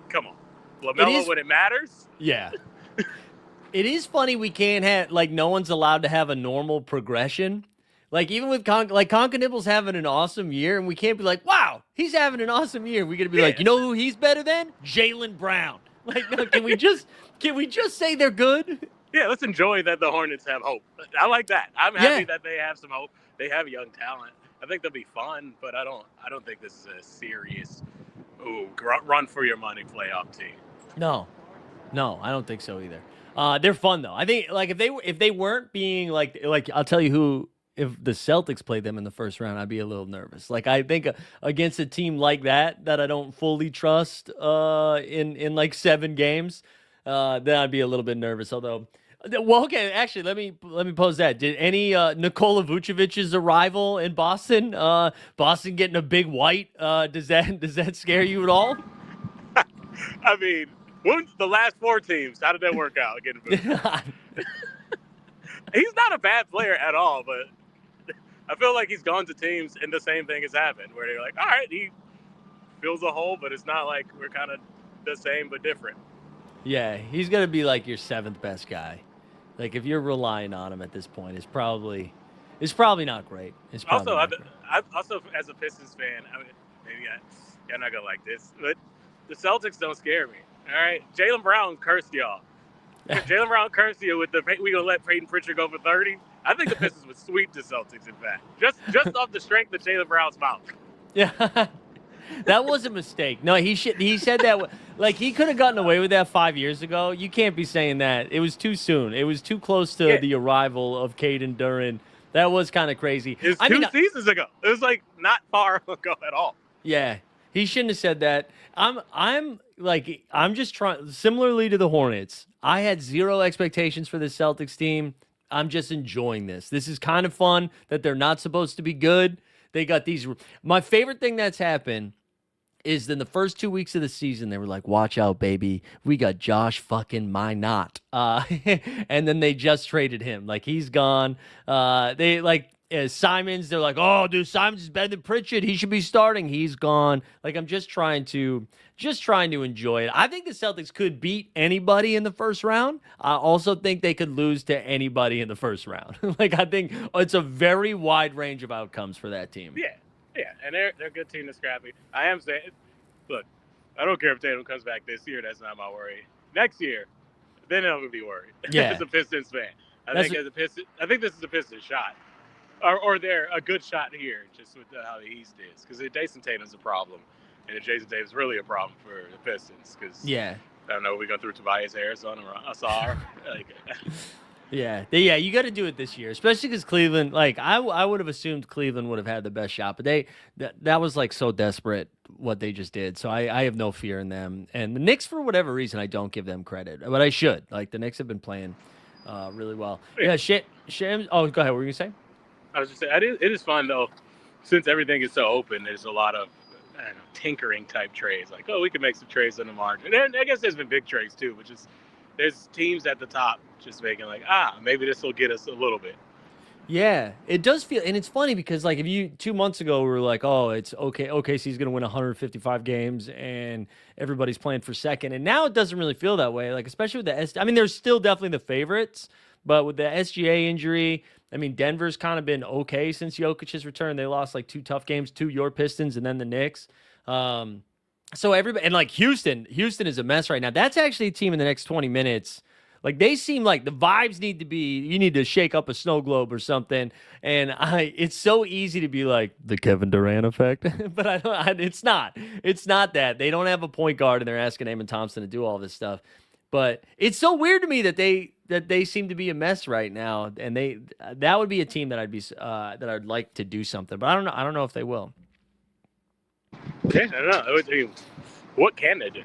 Come on. LaMelo when it matters? Yeah. It is funny we can't have, like, no one's allowed to have a normal progression. Like, even with Conklin having an awesome year, and we can't be like, wow, he's having an awesome year. We're going to be like, you know who he's better than? Jaylen Brown. Like, no, can we just say they're good? Yeah, let's enjoy that the Hornets have hope. I like that. I'm happy that they have some hope. They have young talent. I think they'll be fun, but I don't think this is a serious run for your money playoff team. No, I don't think so either. They're fun though. I think like if they weren't being like I'll tell you who, if the Celtics played them in the first round, I'd be a little nervous. Like I think against a team like that I don't fully trust in like 7 games, then I'd be a little bit nervous. Although. Well, okay, actually, let me pose that. Did any Nikola Vucevic's arrival in Boston, Boston getting a big white, does that scare you at all? I mean, the last 4 teams, how did that work out? He's not a bad player at all, but I feel like he's gone to teams and the same thing has happened, where they're like, all right, he fills a hole, but it's not like we're kind of the same but different. Yeah, he's going to be like your 7th best guy. Like, if you're relying on him at this point, it's probably not great. Also, as a Pistons fan, I'm not gonna like this, but the Celtics don't scare me. All right, Jaylen Brown cursed y'all. Jaylen Brown cursed you with we gonna let Peyton Pritchard go for 30. I think the Pistons would sweep the Celtics. In fact, just off the strength of Jaylen Brown's mouth. Yeah. That was a mistake. No, he said that like he could have gotten away with that 5 years ago. You can't be saying that. It was too soon. It was too close to the arrival of Caden Duran. That was kind of crazy. It was 2 seasons ago. It was like not far ago at all. Yeah, he shouldn't have said that. I'm just trying. Similarly to the Hornets, I had 0 expectations for the Celtics team. I'm just enjoying this. This is kind of fun that they're not supposed to be good. They got these. My favorite thing that's happened is in the first 2 weeks of the season, they were like, watch out, baby. We got Josh fucking Minott. And then they just traded him. Like, he's gone. They like Simons, they're like, oh, dude, Simons is better than Pritchard. He should be starting. He's gone. Like, I'm just trying to enjoy it. I think the Celtics could beat anybody in the first round. I also think they could lose to anybody in the first round. Like, I think it's a very wide range of outcomes for that team. Yeah, and they're a good team to scrappy. I am saying, look, I don't care if Tatum comes back this year. That's not my worry. Next year, then I'm gonna be worried. Yeah. As a Pistons fan, I think this is a Pistons shot, or they're a good shot here, just with how the East is. Because Jason Tatum's a problem, and if Jason Tatum's really a problem for the Pistons, because I don't know, we go through Tobias Harris on Asar. Yeah, you got to do it this year, especially because Cleveland. Like I would have assumed Cleveland would have had the best shot, but that was like so desperate what they just did. So I have no fear in them. And the Knicks, for whatever reason, I don't give them credit, but I should. Like the Knicks have been playing really well. Yeah, Shams. Oh, go ahead. What were you gonna say? I was just saying, it is fun though, since everything is so open. There's a lot of tinkering type trades. Like, oh, we can make some trades on the margin. And I guess there's been big trades too, which is. There's teams at the top just making like, maybe this will get us a little bit. Yeah, it does feel, and it's funny because like if you 2 months ago we were like, oh, it's okay, OKC's going to win 155 games and everybody's playing for second, and now it doesn't really feel that way. Like especially with the I mean, they're still definitely the favorites, but with the SGA injury, I mean, Denver's kind of been okay since Jokic's return. They lost like 2 tough games to your Pistons and then the Knicks. So everybody, and like Houston is a mess right now. That's actually a team in the next 20 minutes. Like they seem like the vibes need to be, you need to shake up a snow globe or something. And it's so easy to be like the Kevin Durant effect, but it's not that. They don't have a point guard and they're asking Eamon Thompson to do all this stuff. But it's so weird to me that they seem to be a mess right now. And that would be a team that I'd like to do something, but I don't know if they will. Yeah, I don't know. What can they do?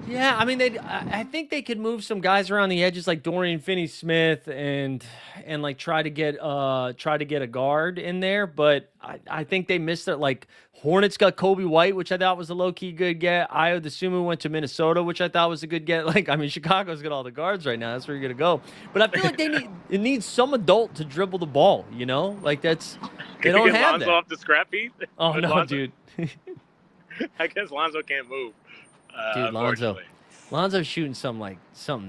Yeah, I mean, I think they could move some guys around the edges like Dorian Finney-Smith and like try to get a guard in there. But I think they missed it. Like Hornets got Kobe White, which I thought was a low key good get. Ayo Dosunmu went to Minnesota, which I thought was a good get. Like I mean, Chicago's got all the guards right now. That's where you're gonna go. But I feel like it needs some adult to dribble the ball. You know, like they don't have Lonzo that. off the scrap heap? Oh no, Lonzo? dude. I guess Lonzo can't move. Dude, Lonzo's shooting something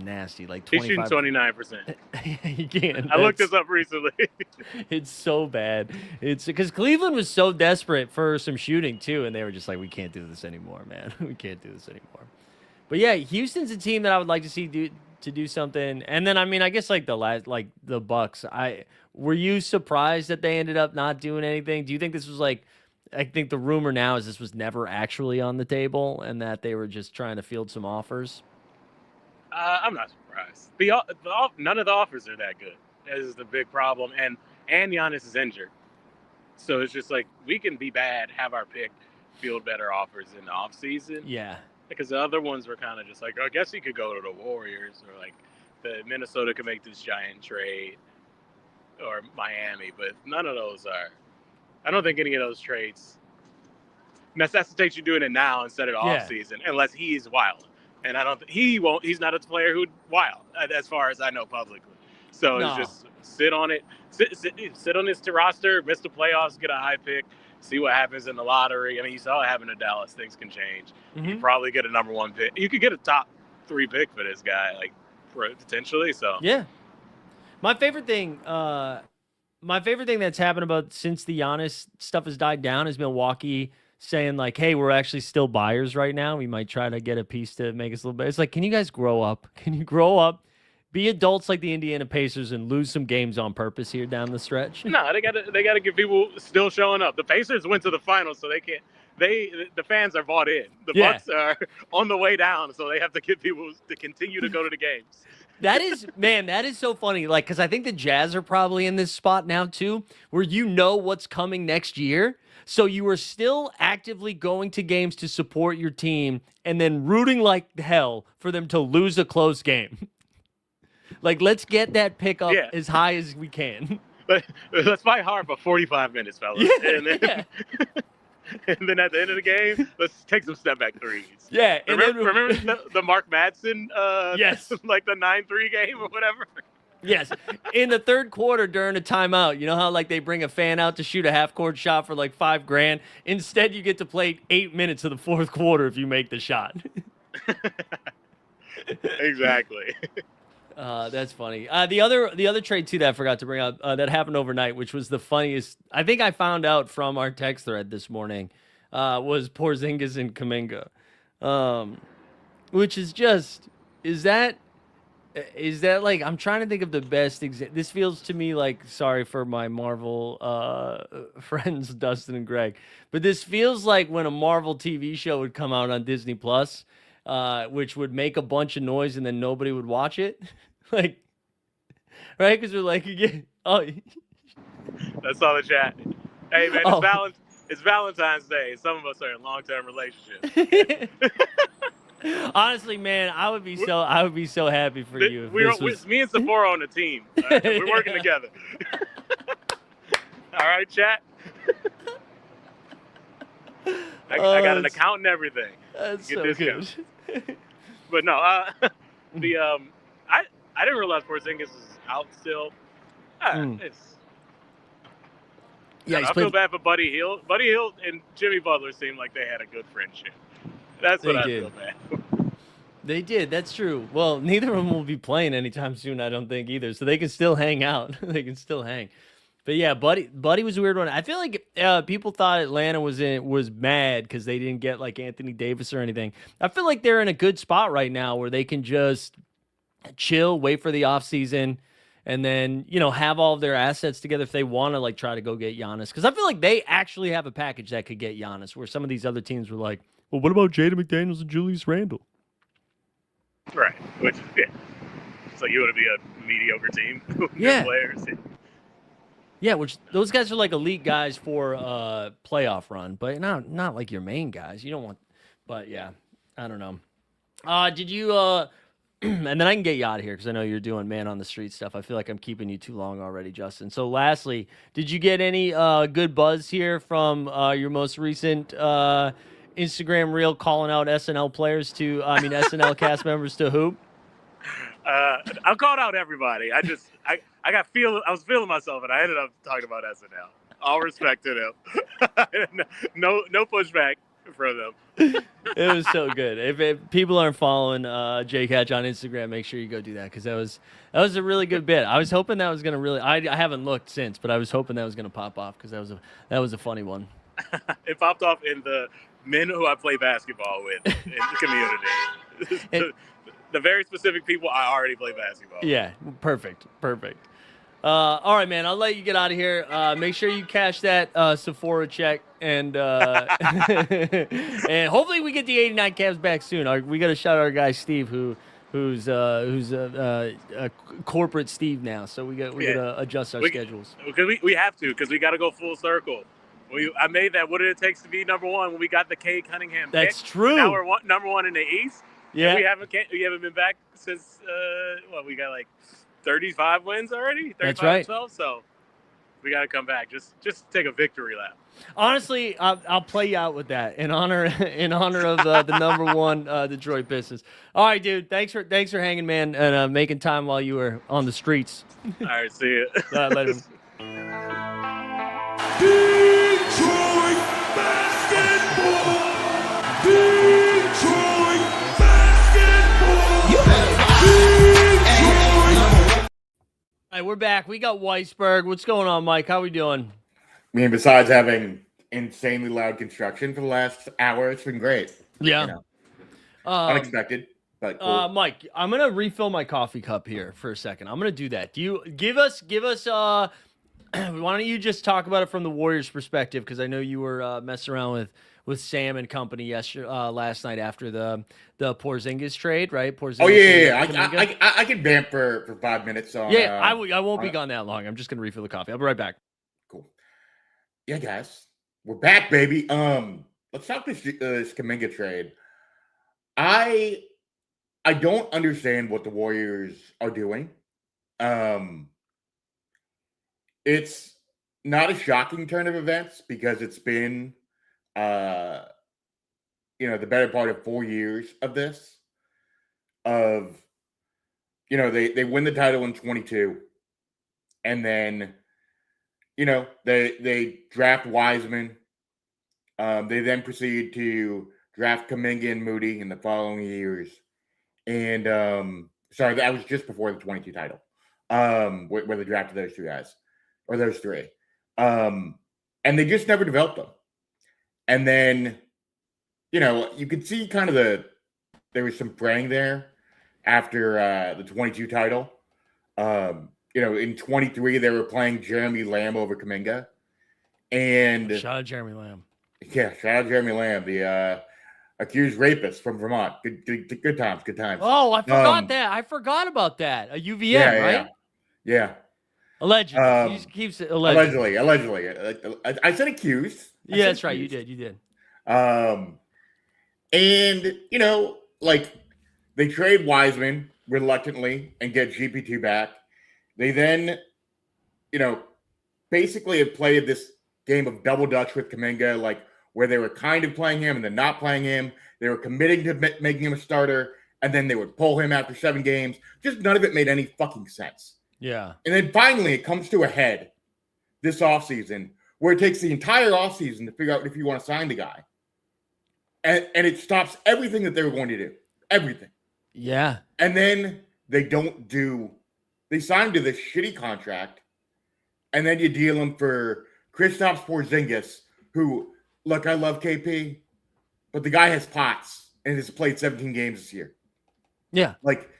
nasty, like 25. He's shooting 29%. He can't. I looked this up recently. It's so bad. It's because Cleveland was so desperate for some shooting too, and they were just like, we can't do this anymore, man. We can't do this anymore. But yeah, Houston's a team that I would like to see do something. And then I mean, I guess like the Bucks. Were you surprised that they ended up not doing anything? Do you think this was like? I think the rumor now is this was never actually on the table and that they were just trying to field some offers. I'm not surprised. None of the offers are that good. That is the big problem. And Giannis is injured. So it's just like we can be bad, have our pick, field better offers in the offseason. Yeah. Because the other ones were kind of just like, I guess he could go to the Warriors or like the Minnesota could make this giant trade or Miami, but none of those are. I don't think any of those trades necessitates you doing it now instead of off season, unless he's wild. And he's not a player who'd wild, as far as I know publicly. So it's just sit on it, sit on this roster, miss the playoffs, get a high pick, see what happens in the lottery. I mean, you saw it happen in Dallas. Things can change. Mm-hmm. You probably get a number 1 pick. You could get a top 3 pick for this guy, like potentially. So yeah, my favorite thing that's happened about since the Giannis stuff has died down is Milwaukee saying like, hey, we're actually still buyers right now. We might try to get a piece to make us a little bit. It's like, can you guys grow up? Can you grow up? Be adults like the Indiana Pacers and lose some games on purpose here down the stretch. No, they gotta get people still showing up. The Pacers went to the finals, so they can't. The fans are bought in. The Bucks are on the way down, so they have to get people to continue to go to the games. That is so funny. Like, because I think the Jazz are probably in this spot now too, where you know what's coming next year. So you are still actively going to games to support your team and then rooting like hell for them to lose a close game. Like, let's get that pick up as high as we can. Let's fight hard for 45 minutes, fellas. Yeah, and then at the end of the game, let's take some step back threes. Yeah. Remember the Mark Madsen, yes, like the 9-3 game or whatever? Yes, in the third quarter during a timeout, you know how like they bring a fan out to shoot a half-court shot for like $5,000. Instead, you get to play 8 minutes of the fourth quarter if you make the shot. Exactly. That's funny. The other trade too that I forgot to bring up that happened overnight, which was the funniest. I think I found out from our text thread this morning, was Porzingis and Kuminga, which is just is that like I'm trying to think of the best example. This feels to me like, sorry for my Marvel friends Dustin and Greg, but this feels like when a Marvel TV show would come out on Disney Plus, which would make a bunch of noise and then nobody would watch it, like right? Because we're like, oh, I saw the chat. Hey man, Oh. it's Valentine's Day. Some of us are in long-term relationships. Honestly, man, I would be so happy for you. If this was... Me and Sephora on the team. We're working together. All right, chat. I got an account and everything. That's Get so discounts. good. But no, I didn't realize Porzingis is out still. Yeah, I feel bad for Buddy Hield. Buddy Hield and Jimmy Butler seemed like they had a good friendship. That's what I feel bad. They did. That's true. Well, neither of them will be playing anytime soon, I don't think either. So they can still hang out. They can still hang. But yeah, Buddy was a weird one. I feel like people thought Atlanta was mad because they didn't get like Anthony Davis or anything. I feel like they're in a good spot right now where they can just chill, wait for the offseason, and then, have all of their assets together if they want to like try to go get Giannis. Because I feel like they actually have a package that could get Giannis, where some of these other teams were like, well, what about Jaden McDaniels and Julius Randle? Right. Which, so you want to be a mediocre team? Yeah. Players. Yeah, which those guys are like elite guys for a playoff run, but not like your main guys. You don't want, but yeah, I don't know. Did you, and then I can get you out of here because I know you're doing man on the street stuff. I feel like I'm keeping you too long already, Justin. So lastly, did you get any good buzz here from your most recent Instagram reel calling out SNL cast members to hoop? I called out everybody. I was feeling myself, and I ended up talking about SNL. All respect to them. no pushback from them. It was so good. If people aren't following Jay Catch on Instagram, make sure you go do that because that was a really good bit. I was hoping that was gonna really. I haven't looked since, but I was hoping that was gonna pop off because that was a funny one. It popped off in the men who I play basketball with in the community. The very specific people I already play basketball with. Yeah, perfect. All right, man. I'll let you get out of here. Make sure you cash that Sephora check, and and hopefully we get the 89 Cavs back soon. We got to shout out our guy Steve, who's a corporate Steve now. So we got to adjust our schedules. Because we have to, because we got to go full circle. I made that. What did it take to be number one when we got the K Cunningham? That's pick. true. Now we're number one in the East. Yeah, we haven't been back since we got like 35 wins already. 35 That's right. 12, so we got to come back. Just take a victory lap. Honestly, I'll play you out with that in honor of the number one Detroit Pistons. All right, dude. Thanks for hanging, man, and making time while you were on the streets. All right, see you. Later. Detroit basketball. Detroit basketball. All right, we're back. We got Weisberg. What's going on, Mike? How we doing? I mean, besides having insanely loud construction for the last hour, it's been great. Yeah. Unexpected, but cool. Mike, I'm gonna refill my coffee cup here for a second. I'm gonna do that. Do you give us why don't you just talk about it from the Warriors' perspective? Because I know you were messing around with Sam and company last night after the Porzingis trade, right? Porzingis. Oh yeah. I can vamp for 5 minutes on. Yeah, I won't be gone that long. I'm just gonna refill the coffee. I'll be right back. Cool. Yeah, guys, we're back, baby. Let's talk this Kuminga trade. I don't understand what the Warriors are doing. It's not a shocking turn of events because it's been, the better part of 4 years of this, of they win the title in 22, and then they draft Wiseman. They then proceed to draft Kuminga and Moody in the following years, and sorry, that was just before the 22 title, where they drafted those two guys or those three, and they just never developed them. And then, you could see kind of there was some fraying there after the 22 title. In 23, they were playing Jeremy Lamb over Kuminga. And Shout out Jeremy Lamb. Yeah, shout out Jeremy Lamb, the accused rapist from Vermont. Good times, good times. Oh, I forgot that. I forgot about that. A UVM, right? Yeah. Allegedly. He just keeps it allegedly. Allegedly. I said accused. Yeah, that's right. You did. And, they trade Wiseman reluctantly and get GPT back. They then, basically have played this game of double dutch with Kuminga, where they were kind of playing him and then not playing him. They were committing to making him a starter, and then they would pull him after 7 games. Just none of it made any fucking sense. Yeah. And then finally it comes to a head this offseason, where it takes the entire offseason to figure out if you want to sign the guy. And it stops everything that they were going to do. Everything. Yeah. And then they sign him to this shitty contract, and then you deal him for Kristaps Porzingis, who, look, I love KP, but the guy has POTS and has played 17 games this year. Yeah.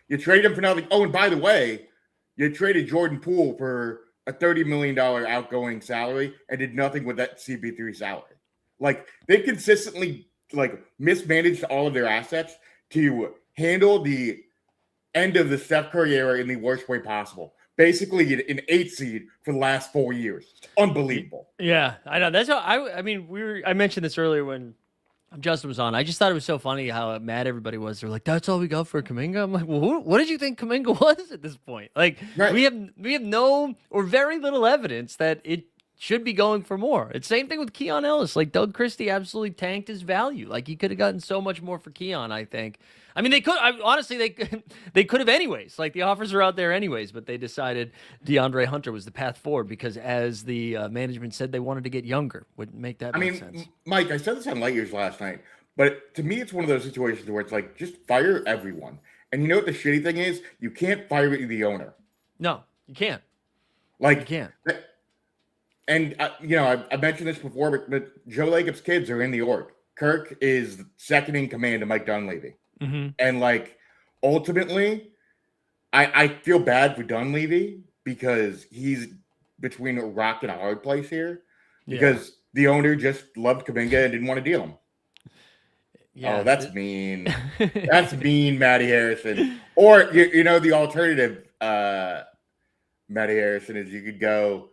You trade him for nothing. Oh, and by the way, you traded Jordan Poole for a $30 million outgoing salary and did nothing with that CP3 salary. They've consistently, mismanaged all of their assets to handle the end of the Steph Curry era in the worst way possible. Basically, an 8 seed for the last 4 years. It's unbelievable. Yeah, I know. That's how I mentioned this earlier when Justin was on. I just thought it was so funny how mad everybody was. They're like, "That's all we got for Kuminga." I'm like, "Well, what did you think Kuminga was at this point?" Right. we have no or very little evidence that it should be going for more. It's same thing with Keon Ellis. Doug Christie absolutely tanked his value. He could have gotten so much more for Keon, I think. I mean, they could. Honestly, they could have anyways. The offers are out there anyways, but they decided DeAndre Hunter was the path forward because, as the management said, they wanted to get younger. Wouldn't make that make sense. Mike, I said this on Light Years last night, but to me, it's one of those situations where it's just fire everyone. And you know what the shitty thing is? You can't fire the owner. No, you can't. You can't. And I mentioned this before, but Joe Lacob's kids are in the org. Kirk is second in command to Mike Dunleavy. Mm-hmm. And ultimately, I feel bad for Dunleavy because he's between a rock and a hard place here because the owner just loved Kuminga and didn't want to deal him. Yeah. Oh, that's mean. That's mean, Matty Harrison. Or, the alternative, Matty Harrison, is you could go,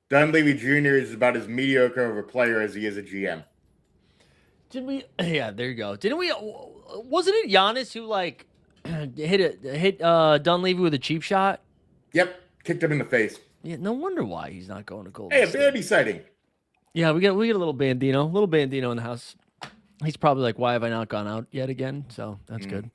Dunleavy Jr. is about as mediocre of a player as he is a GM. Yeah, there you go. Didn't we? Wasn't it Giannis who hit Dunleavy with a cheap shot? Yep, kicked him in the face. Yeah, no wonder why he's not going to Golden Hey, State. very exciting. Yeah, we get a little Bandino in the house. He's probably why have I not gone out yet again? So that's good.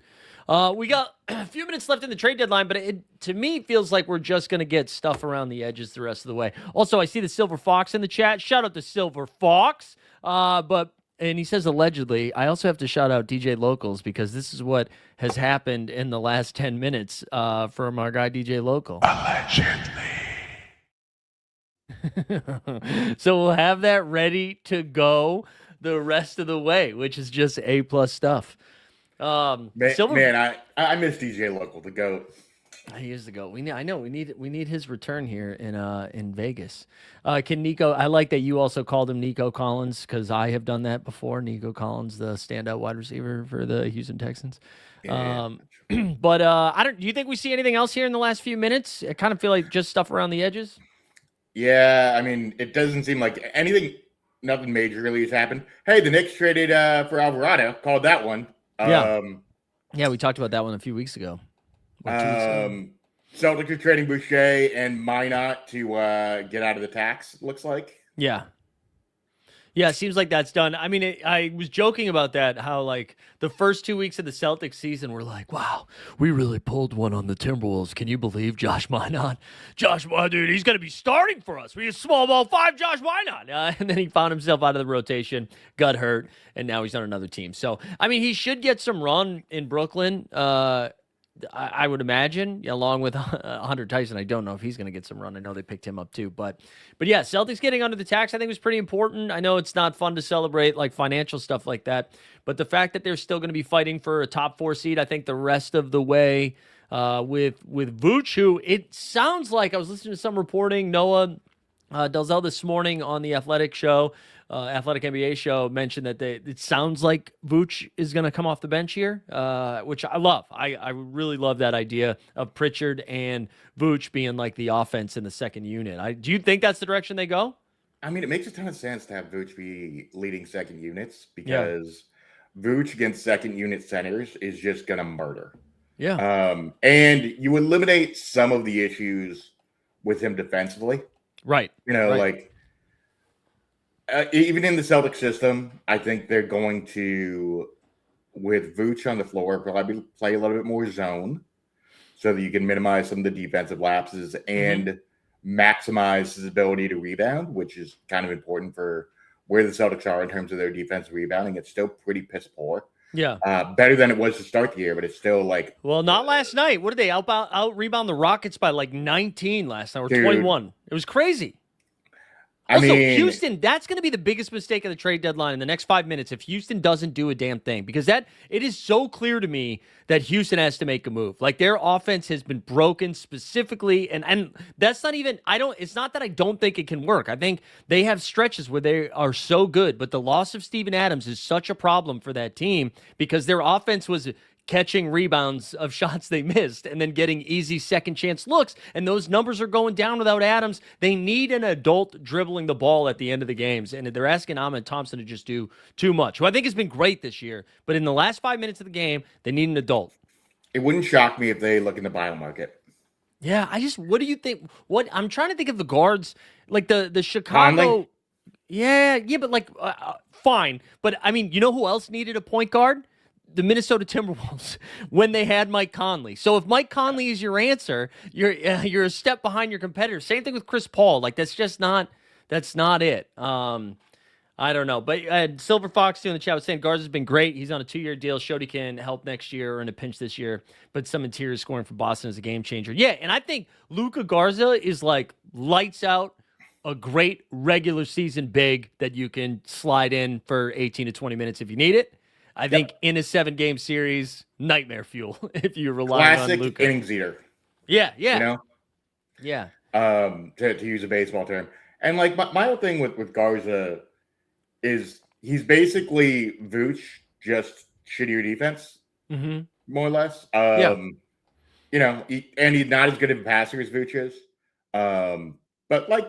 We got a few minutes left in the trade deadline, but to me it feels like we're just going to get stuff around the edges the rest of the way. Also, I see the Silver Fox in the chat. Shout out to Silver Fox. And he says allegedly. I also have to shout out DJ Locals because this is what has happened in the last 10 minutes from our guy DJ Local. Allegedly. So we'll have that ready to go the rest of the way, which is just A+ stuff. I miss DJ Local, the GOAT. He is the GOAT. We need his return here in Vegas. Can Nico? I like that you also called him Nico Collins because I have done that before. Nico Collins, the standout wide receiver for the Houston Texans. Yeah. But I don't. Do you think we see anything else here in the last few minutes? I kind of feel like just stuff around the edges. Yeah, I mean, it doesn't seem like anything. Nothing major really has happened. Hey, the Knicks traded for Alvarado. Called that one. Yeah, we talked about that one a few weeks ago. Celtics are trading Boucher and Minot to get out of the tax, looks like. Yeah. Yeah, it seems like that's done. I mean, I was joking about that, how like the first 2 weeks of the Celtics season were like, wow, we really pulled one on the Timberwolves. Can you believe Josh Minot? Josh, dude, he's going to be starting for us. We have small ball five, Josh Minot. And then he found himself out of the rotation, got hurt, and now he's on another team. So, I mean, he should get some run in Brooklyn. I would imagine, along with Hunter Tyson. I don't know if he's going to get some run. I know they picked him up too, but yeah, Celtics getting under the tax I think was pretty important. I know it's not fun to celebrate like financial stuff like that, but the fact that they're still going to be fighting for a top 4 seed, I think the rest of the way with Vooch, who it sounds like I was listening to some reporting, Noah Delzell this morning on the Athletic show. Athletic NBA show mentioned that it sounds like Vooch is going to come off the bench here, which I love. I really love that idea of Pritchard and Vooch being like the offense in the second unit. Do you think that's the direction they go? I mean, it makes a ton of sense to have Vooch be leading second units because Vooch against second unit centers is just going to murder. Yeah. And you eliminate some of the issues with him defensively. Right. Like even in the Celtic system, I think they're going to, with Vooch on the floor, probably play a little bit more zone so that you can minimize some of the defensive lapses and maximize his ability to rebound, which is kind of important for where the Celtics are in terms of their defensive rebounding. It's still pretty piss poor. Yeah. Better than it was to start the year, but it's still like... Well, not last night. What did they out rebound the Rockets by like 19 last night or 21? It was crazy. Also, Houston, that's going to be the biggest mistake of the trade deadline in the next 5 minutes if Houston doesn't do a damn thing, because it is so clear to me that Houston has to make a move. Like, their offense has been broken specifically, and that's not even, it's not that I don't think it can work. I think they have stretches where they are so good, but the loss of Steven Adams is such a problem for that team because their offense was catching rebounds of shots they missed and then getting easy second chance looks. And those numbers are going down without Adams. They need an adult dribbling the ball at the end of the games. And they're asking Ahmed Thompson to just do too much, who I think has been great this year. But in the last 5 minutes of the game, they need an adult. It wouldn't shock me if they look in the buyout market. Yeah, what do you think? I'm trying to think of the guards, like the Chicago. Conley? Yeah, but like, fine. But I mean, you know who else needed a point guard? The Minnesota Timberwolves when they had Mike Conley. So if Mike Conley is your answer, you're a step behind your competitor. Same thing with Chris Paul. Like that's not it. I don't know. But Silver Fox in the chat was saying Garza's been great. He's on a 2-year deal. Showed he can help next year or in a pinch this year. But some interior scoring for Boston is a game changer. Yeah, and I think Luka Garza is like lights out, a great regular season big that you can slide in for 18 to 20 minutes if you need it. I think in a 7-game series, nightmare fuel if you rely on Luka. Classic innings eater. Yeah. Yeah. To use a baseball term. And like my whole thing with Garza is he's basically Vooch, just shittier defense, more or less. And he's not as good of a passer as Vooch is. But like,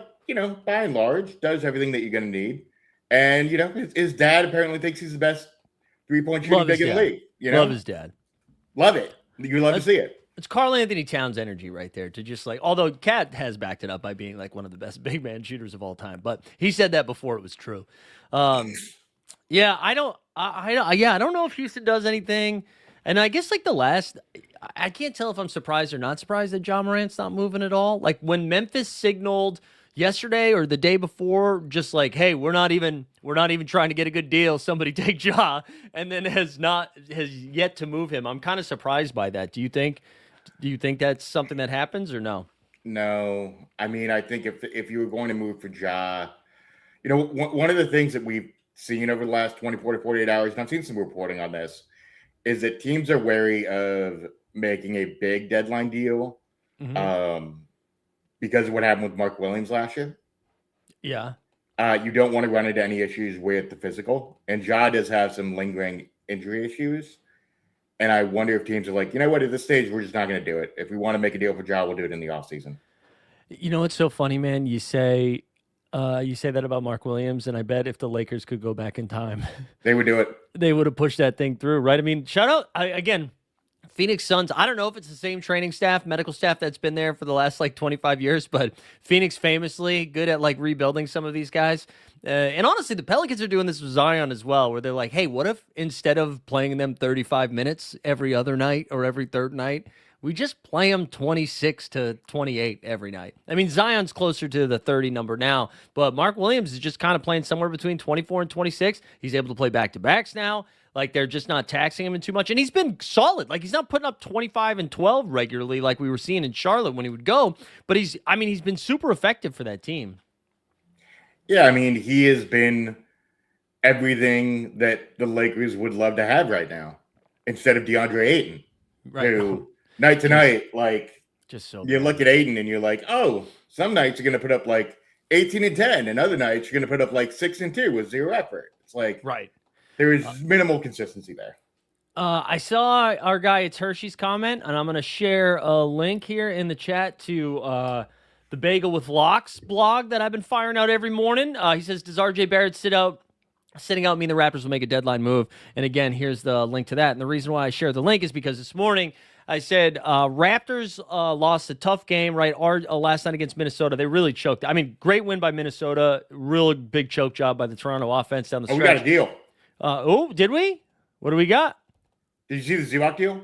by and large, does everything that you're going to need. And, his dad apparently thinks he's the best 3-point shooting big in the league. Love his dad. Love it. You love to see it. It's Karl Anthony Towns energy right there to just like, although Cat has backed it up by being like one of the best big man shooters of all time, but he said that before it was true. I don't know if Houston does anything. And I guess like I can't tell if I'm surprised or not surprised that Ja Morant's not moving at all. Like when Memphis signaled yesterday or the day before, just like, hey, we're not even trying to get a good deal. Somebody take Ja, and then has yet to move him. I'm kind of surprised by that. Do you think that's something that happens or no? No. I mean, I think if you were going to move for Ja, one of the things that we've seen over the last 24 to 48 hours, and I've seen some reporting on this, is that teams are wary of making a big deadline deal. Because of what happened with Mark Williams last year. Yeah. You don't want to run into any issues with the physical. And Ja does have some lingering injury issues. And I wonder if teams are like, at this stage, we're just not going to do it. If we want to make a deal for Ja, we'll do it in the offseason. It's so funny, man. You say that about Mark Williams, and I bet if the Lakers could go back in time, they would do it. They would have pushed that thing through, right? I mean, shout out, again, Phoenix Suns, I don't know if it's the same training staff, medical staff that's been there for the last like 25 years, but Phoenix famously good at like rebuilding some of these guys. And honestly, the Pelicans are doing this with Zion as well, where they're like, hey, what if instead of playing them 35 minutes every other night or every third night, we just play them 26 to 28 every night? I mean, Zion's closer to the 30 number now, but Mark Williams is just kind of playing somewhere between 24 and 26. He's able to play back-to-backs now. Like, they're just not taxing him in too much. And he's been solid. Like, he's not putting up 25 and 12 regularly like we were seeing in Charlotte when he would go. But he's been super effective for that team. Yeah, I mean, he has been everything that the Lakers would love to have right now instead of DeAndre Ayton, who night to night, like, just so you look at Ayton and you're like, oh, some nights you're going to put up like 18 and 10, and other nights you're going to put up like 6 and 2 with zero effort. It's like, right. There is minimal consistency there. I saw our guy It's Hershey's comment, and I'm going to share a link here in the chat to the Bagel with Locks blog that I've been firing out every morning. He says, does RJ Barrett sitting out mean the Raptors will make a deadline move? And again, here's the link to that. And the reason why I share the link is because this morning I said Raptors lost a tough game, right? Last night against Minnesota. They really choked. I mean, great win by Minnesota. Real big choke job by the Toronto offense down the stretch. We got a deal. Did we? What do we got? Did you see the Zubac deal?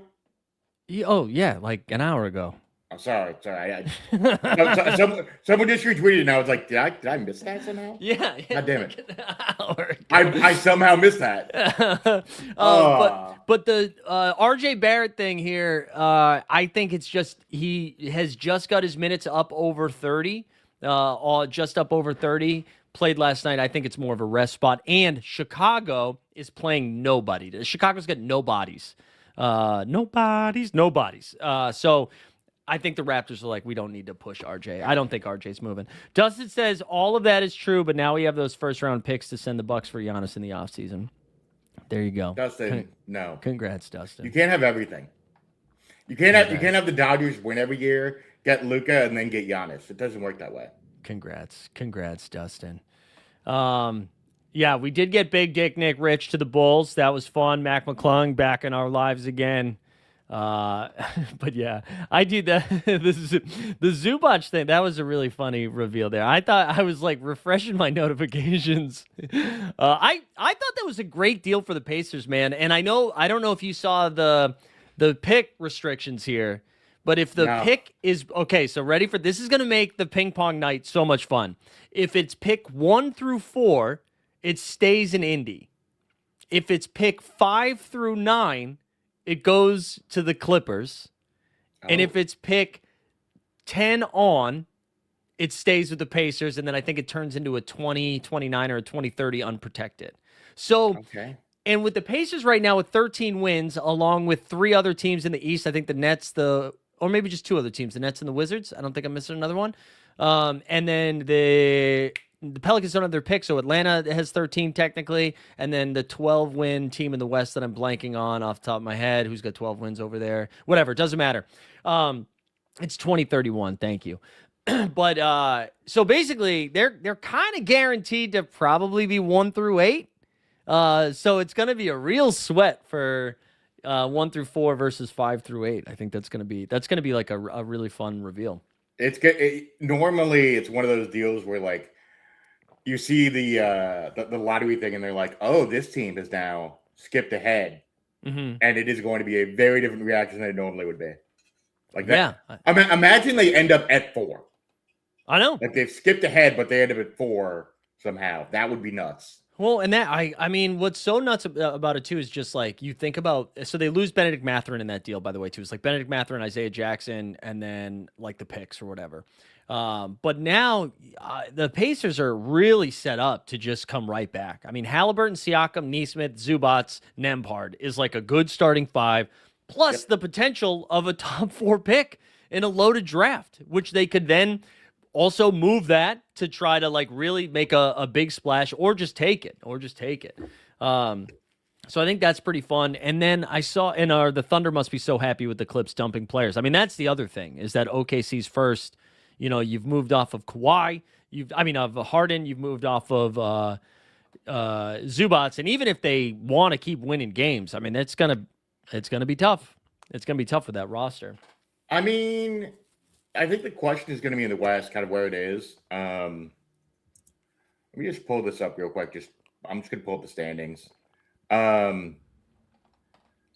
Yeah, like an hour ago. I'm sorry. Someone just retweeted, and I was like, did I miss that somehow? Yeah. God damn it. Like I somehow missed that. But the RJ Barrett thing here, I think it's just he has just got his minutes up over 30, just up over 30. Played last night. I think it's more of a rest spot. And Chicago is playing nobody. Chicago's got nobodies. Nobodies. So I think the Raptors are like, we don't need to push RJ. I don't think RJ's moving. Dustin says all of that is true, but now we have those first-round picks to send the Bucks for Giannis in the offseason. There you go. Dustin, no. Congrats, Dustin. You can't have everything. You can't have the Dodgers win every year, get Luka, and then get Giannis. It doesn't work that way. Congrats, Dustin. Yeah, we did get Big Dick Nick Rich to the Bulls. That was fun. Mac McClung back in our lives again. But yeah, I do that. The Zubac thing. That was a really funny reveal there. I thought I was like refreshing my notifications. I thought that was a great deal for the Pacers, man. And I don't know if you saw the pick restrictions here. But if the pick is okay, so ready for this is going to make the ping pong night so much fun. If it's pick 1 through 4, it stays in Indy. If it's pick 5 through 9, it goes to the Clippers. And if it's pick 10 on, it stays with the Pacers. And then I think it turns into a 2029 or a 2030 unprotected. So, and with the Pacers right now with 13 wins, along with 3 other teams in the East, I think the Nets, or maybe just 2 other teams, the Nets and the Wizards. I don't think I'm missing another one. And then the Pelicans don't have their pick, so Atlanta has 13 technically, and then the 12-win team in the West that I'm blanking on off the top of my head, who's got 12 wins over there. Whatever, it doesn't matter. It's 2031, thank you. But so basically, they're kind of guaranteed to probably be 1 through 8. So it's going to be a real sweat for 1 through 4 versus 5 through 8. I think that's going to be like a really fun reveal. It's good. Normally, it's one of those deals where like you see the lottery thing, and they're like, "Oh, this team has now skipped ahead," and it is going to be a very different reaction than it normally would be. Like that. Yeah. I mean, imagine they end up at 4. I know. Like they've skipped ahead, but they end up at 4 somehow. That would be nuts. Well, and that I mean, what's so nuts about it too is just like you think about. So they lose Benedict Mathurin in that deal, by the way, too. It's like Benedict Mathurin, Isaiah Jackson, and then like the picks or whatever. But now the Pacers are really set up to just come right back. I mean, Halliburton, Siakam, Nesmith, Zubac, Nembhard is like a good starting 5, plus the potential of a top 4 pick in a loaded draft, which they could then also move that to try to like really make a big splash or just take it. So I think that's pretty fun. And then I saw the Thunder must be so happy with the Clips dumping players. I mean, that's the other thing is that OKC's first, you've moved off of Kawhi, of Harden, you've moved off of Zubac. And even if they want to keep winning games, I mean, it's going to be tough. It's going to be tough with that roster. I mean, I think the question is going to be in the West, kind of where it is. Let me just pull this up real quick. I'm just going to pull up the standings. So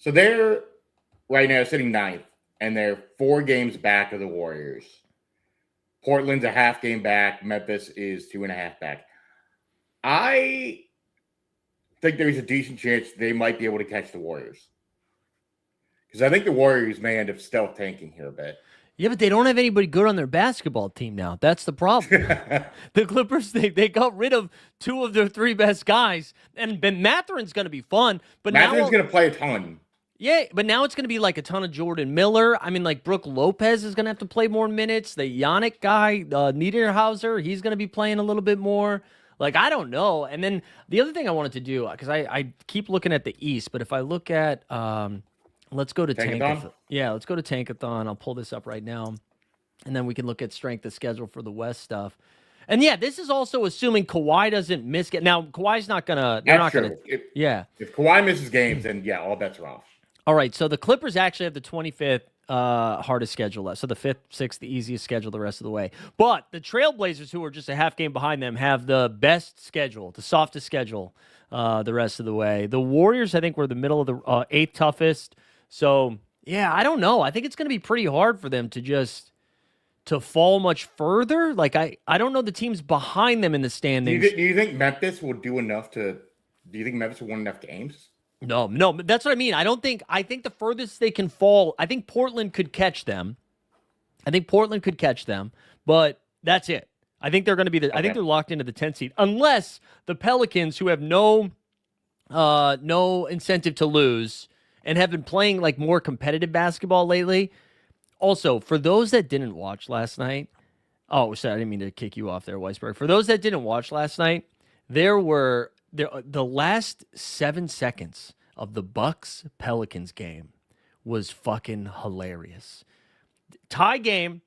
they're right now sitting ninth, and they're 4 games back of the Warriors. Portland's a half game back. Memphis is 2.5 back. I think there's a decent chance they might be able to catch the Warriors. Because I think the Warriors may end up stealth tanking here a bit. Yeah, but they don't have anybody good on their basketball team now. That's the problem. The Clippers, they got rid of 2 of their 3 best guys. And Ben Matherin's going to be fun. But Matherin's going to play a ton. Yeah, but now it's going to be like a ton of Jordan Miller. I mean, like Brook Lopez is going to have to play more minutes. The Yannick guy, Niederhauser, he's going to be playing a little bit more. Like, I don't know. And then the other thing I wanted to do, because I keep looking at the East, but if I look at, let's go to Tankathon. Yeah, let's go to Tankathon. I'll pull this up right now. And then we can look at strength of schedule for the West stuff. And yeah, this is also assuming Kawhi doesn't miss. Now, Kawhi's not going to. They're not going to. Yeah. If Kawhi misses games, then yeah, all bets are off. All right, so the Clippers actually have the 25th hardest schedule left. So the 5th, 6th, the easiest schedule the rest of the way. But the Trailblazers, who are just a half game behind them, have the best schedule, the softest schedule the rest of the way. The Warriors, I think, were the middle of the 8th toughest. So, yeah, I don't know. I think it's going to be pretty hard for them to fall much further. Like, I don't know the teams behind them in the standings. Do you think Memphis will do enough to – do you think Memphis will win enough games? No, that's what I mean. I think the furthest they can fall, I think Portland could catch them. But that's it. I think they're going to be I think they're locked into the 10th seed unless the Pelicans, who have no incentive to lose and have been playing like more competitive basketball lately. Also, for those that didn't watch last night, oh, sorry, I didn't mean to kick you off there, Weisberg. For those that didn't watch last night, the last 7 seconds of the Bucks Pelicans game was fucking hilarious. Tie game.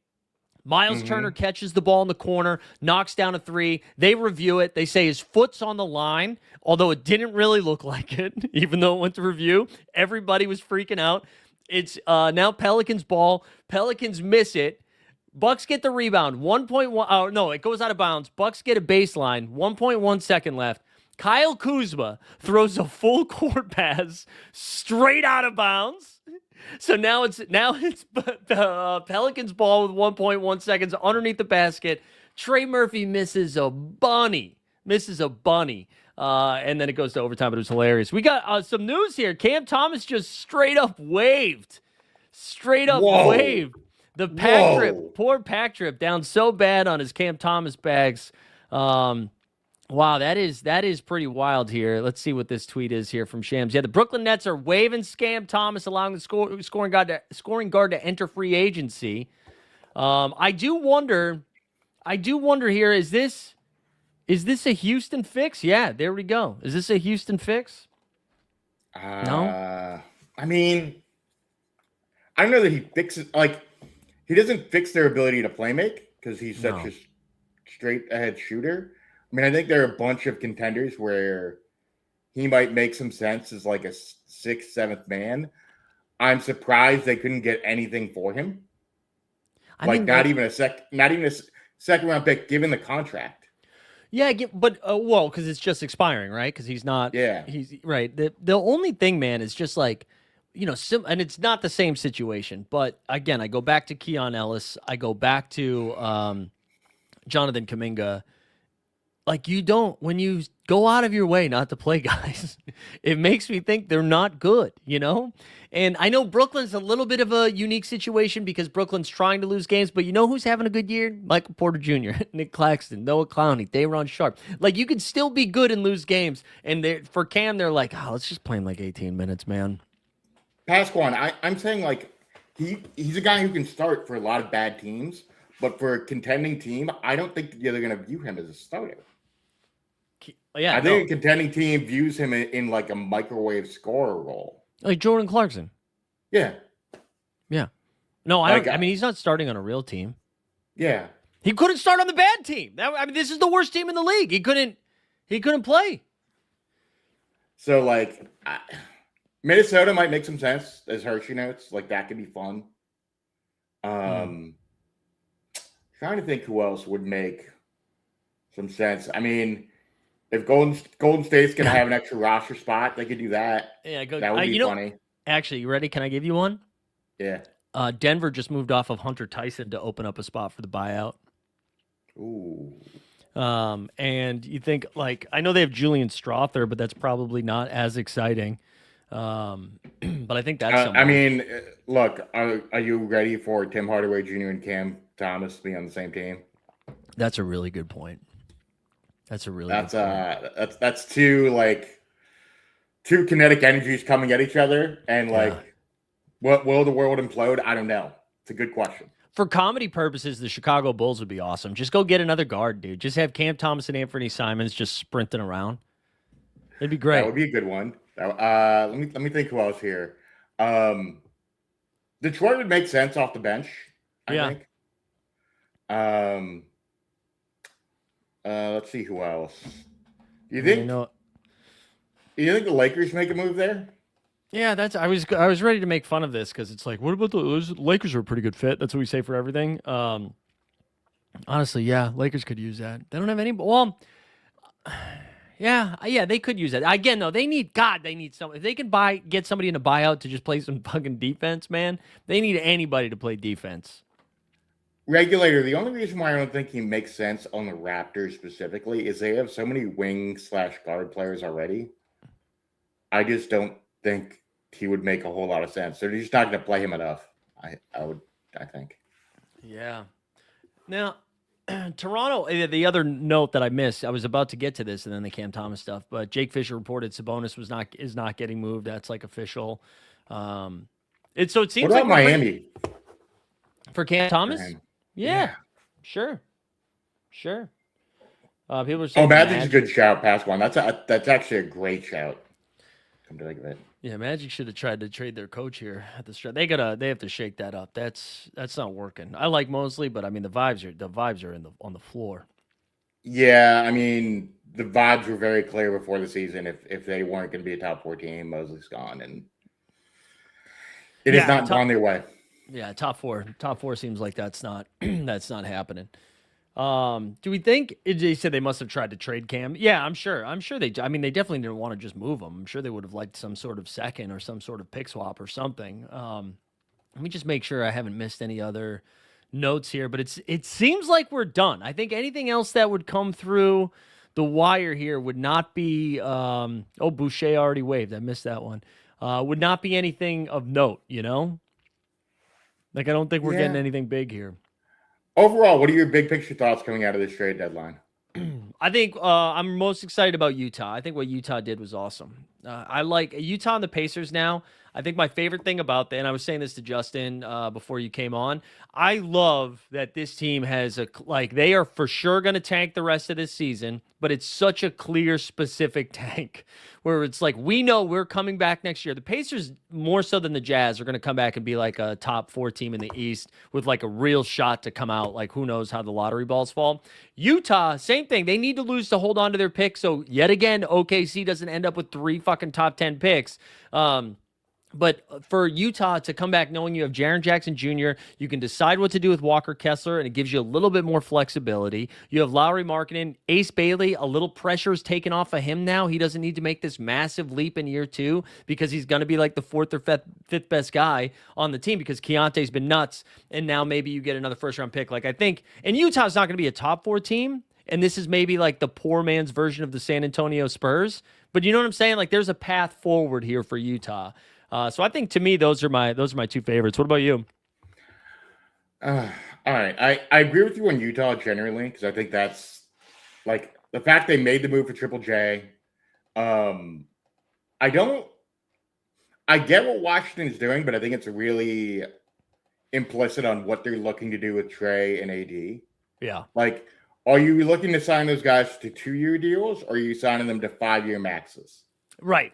Miles Turner catches the ball in the corner, knocks down a 3. They review it. They say his foot's on the line, although it didn't really look like it, even though it went to review. Everybody was freaking out. It's now Pelicans ball. Pelicans miss it. Bucks get the rebound. 1.1. Oh, no, it goes out of bounds. Bucks get a baseline. 1.1 second left. Kyle Kuzma throws a full court pass straight out of bounds. So now it's the Pelicans ball with 1.1 seconds underneath the basket. Trey Murphy misses a bunny. And then it goes to overtime, but it was hilarious. We got some news here. Cam Thomas just straight up waved. The pack trip, poor pack trip, down so bad on his Cam Thomas bags. Wow, that is pretty wild here. Let's see what this tweet is here from Shams. Yeah, the Brooklyn Nets are waving Cam Thomas, allowing the scoring guard to enter free agency. I do wonder here, is this a Houston fix? Yeah, there we go. Is this a Houston fix? No? I mean, I don't know that he fixes, like, he doesn't fix their ability to play make because he's such a straight ahead shooter. I mean, I think there are a bunch of contenders where he might make some sense as like a 6th, 7th man. I'm surprised they couldn't get anything for him. Not even a second round pick, given the contract. Yeah, but because it's just expiring, right? Because he's not. Yeah, he's right. The only thing, man, is just like, and it's not the same situation. But again, I go back to Keon Ellis. I go back to Jonathan Kuminga. Like, when you go out of your way not to play guys, it makes me think they're not good, And I know Brooklyn's a little bit of a unique situation because Brooklyn's trying to lose games, but you know who's having a good year? Michael Porter Jr., Nick Claxton, Noah Clowney, Day'Ron Sharpe. Like, you can still be good and lose games. And for Cam, they're like, let's just play him like 18 minutes, man. Pasquan, I'm saying, like, he's a guy who can start for a lot of bad teams, but for a contending team, I don't think they're going to view him as a starter. Yeah, I think a contending team views him in like a microwave scorer role. Like Jordan Clarkson. Yeah. Yeah. No, I mean, he's not starting on a real team. Yeah. He couldn't start on the bad team. This is the worst team in the league. He couldn't play. So, like, Minnesota might make some sense as Hershey notes. Like that could be fun. Trying to think who else would make some sense. I mean, if Golden State's gonna have an extra roster spot, they could do that. Yeah, go. That would be funny. Actually, you ready? Can I give you one? Yeah. Denver just moved off of Hunter Tyson to open up a spot for the buyout. Ooh. And you think like I know they have Julian Strother, but that's probably not as exciting. But I think that's. I mean, look, are you ready for Tim Hardaway Jr. and Cam Thomas to be on the same team? That's a really good point. That's two kinetic energies coming at each other, and what will the world implode? I don't know. It's a good question. For comedy purposes, the Chicago Bulls would be awesome. Just go get another guard, dude. Just have Cam Thomas and Anthony Simons just sprinting around. It'd be great. That would be a good one. Let me think who else here. Detroit would make sense off the bench, I think. Let's see who else. You think the Lakers make a move there? Yeah, I was ready to make fun of this because it's like, what about the Lakers are a pretty good fit? That's what we say for everything. Honestly, yeah, Lakers could use that. They don't have any. Well, yeah, they could use that. Again, though, they need someone. If they can get somebody in a buyout to just play some fucking defense, man, they need anybody to play defense. Regulator, the only reason why I don't think he makes sense on the Raptors specifically is they have so many wing/guard players already. I just don't think he would make a whole lot of sense. They're just not going to play him enough. I think. Yeah. Now, Toronto, the other note that I missed, I was about to get to this and then the Cam Thomas stuff, but Jake Fisher reported Sabonis is not getting moved. That's like official. It seems what about like Miami for Cam Thomas? Yeah. Sure. People are saying Magic's a good shout, pass one. That's actually a great shout. Come to think of it. Yeah, Magic should have tried to trade their coach here at the start. They have to shake that up. That's not working. I like Mosley, but I mean the vibes are on the floor. Yeah, I mean the vibes were very clear before the season. If they weren't going to be a top 4 team, Mosley's gone, and it has not gone their way. Yeah, top four seems like that's not happening. Do we think they said they must have tried to trade Cam? Yeah, I'm sure they definitely didn't want to just move him. I'm sure they would have liked some sort of second or some sort of pick swap or something. Let me just make sure I haven't missed any other notes here, but it seems like we're done. I think anything else that would come through the wire here would not be Boucher already waved. I missed that one. Would not be anything of note, you know? Like I don't think we're getting anything big here. Overall, what are your big picture thoughts coming out of this trade deadline? I think I'm most excited about Utah. I think what Utah did was awesome. I like Utah and the Pacers now. I think my favorite thing about that, and I was saying this to Justin before you came on, I love that this team has they are for sure going to tank the rest of this season, but it's such a clear, specific tank where it's like, we know we're coming back next year. The Pacers, more so than the Jazz, are going to come back and be like a top 4 team in the East with like a real shot to come out. Like, who knows how the lottery balls fall. Utah, same thing. They need to lose to hold on to their pick. So yet again, OKC doesn't end up with 3 fucking top 10 picks. But for Utah to come back knowing you have Jaren Jackson Jr., you can decide what to do with Walker Kessler, and it gives you a little bit more flexibility. You have Lowry Markkanen, Ace Bailey, a little pressure is taken off of him now. He doesn't need to make this massive leap in year 2 because he's going to be like the 4th or 5th best guy on the team because Keontae's been nuts, and now maybe you get another first-round pick. Like I think, and Utah's not going to be a top 4 team, and this is maybe like the poor man's version of the San Antonio Spurs. But you know what I'm saying? Like there's a path forward here for Utah. So I think to me, those are my 2 favorites. What about you? All right. I agree with you on Utah generally, because I think that's like the fact they made the move for Triple J. I get what Washington's doing, but I think it's really implicit on what they're looking to do with Trey and AD. Yeah. Like, are you looking to sign those guys to 2-year deals, or are you signing them to 5-year maxes? Right.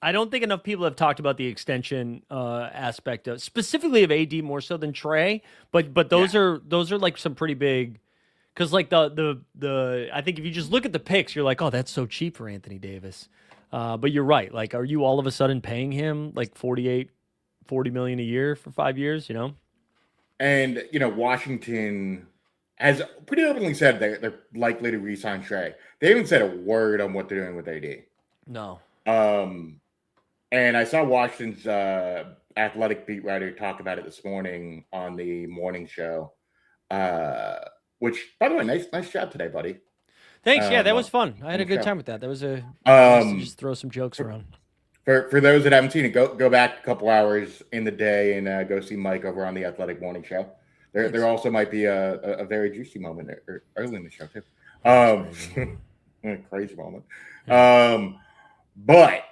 I don't think enough people have talked about the extension aspect of specifically of AD more so than Trey, but those are like some pretty big, because like the I think if you just look at the picks, you're like, oh, that's so cheap for Anthony Davis. But you're right. Like, are you all of a sudden paying him like 40 million a year for 5 years? You know? And Washington has pretty openly said they're likely to re-sign Trey. They haven't said a word on what they're doing with AD. No. And I saw Washington's athletic beat writer talk about it this morning on the morning show. Which, by the way, nice job today, buddy. Thanks. Yeah, that was fun. I had a good time with that. That was nice to just throw some jokes around. For those that haven't seen it, go back a couple hours in the day and go see Mike over on the Athletic Morning Show. There also might be a very juicy moment early in the show too. Crazy moment. But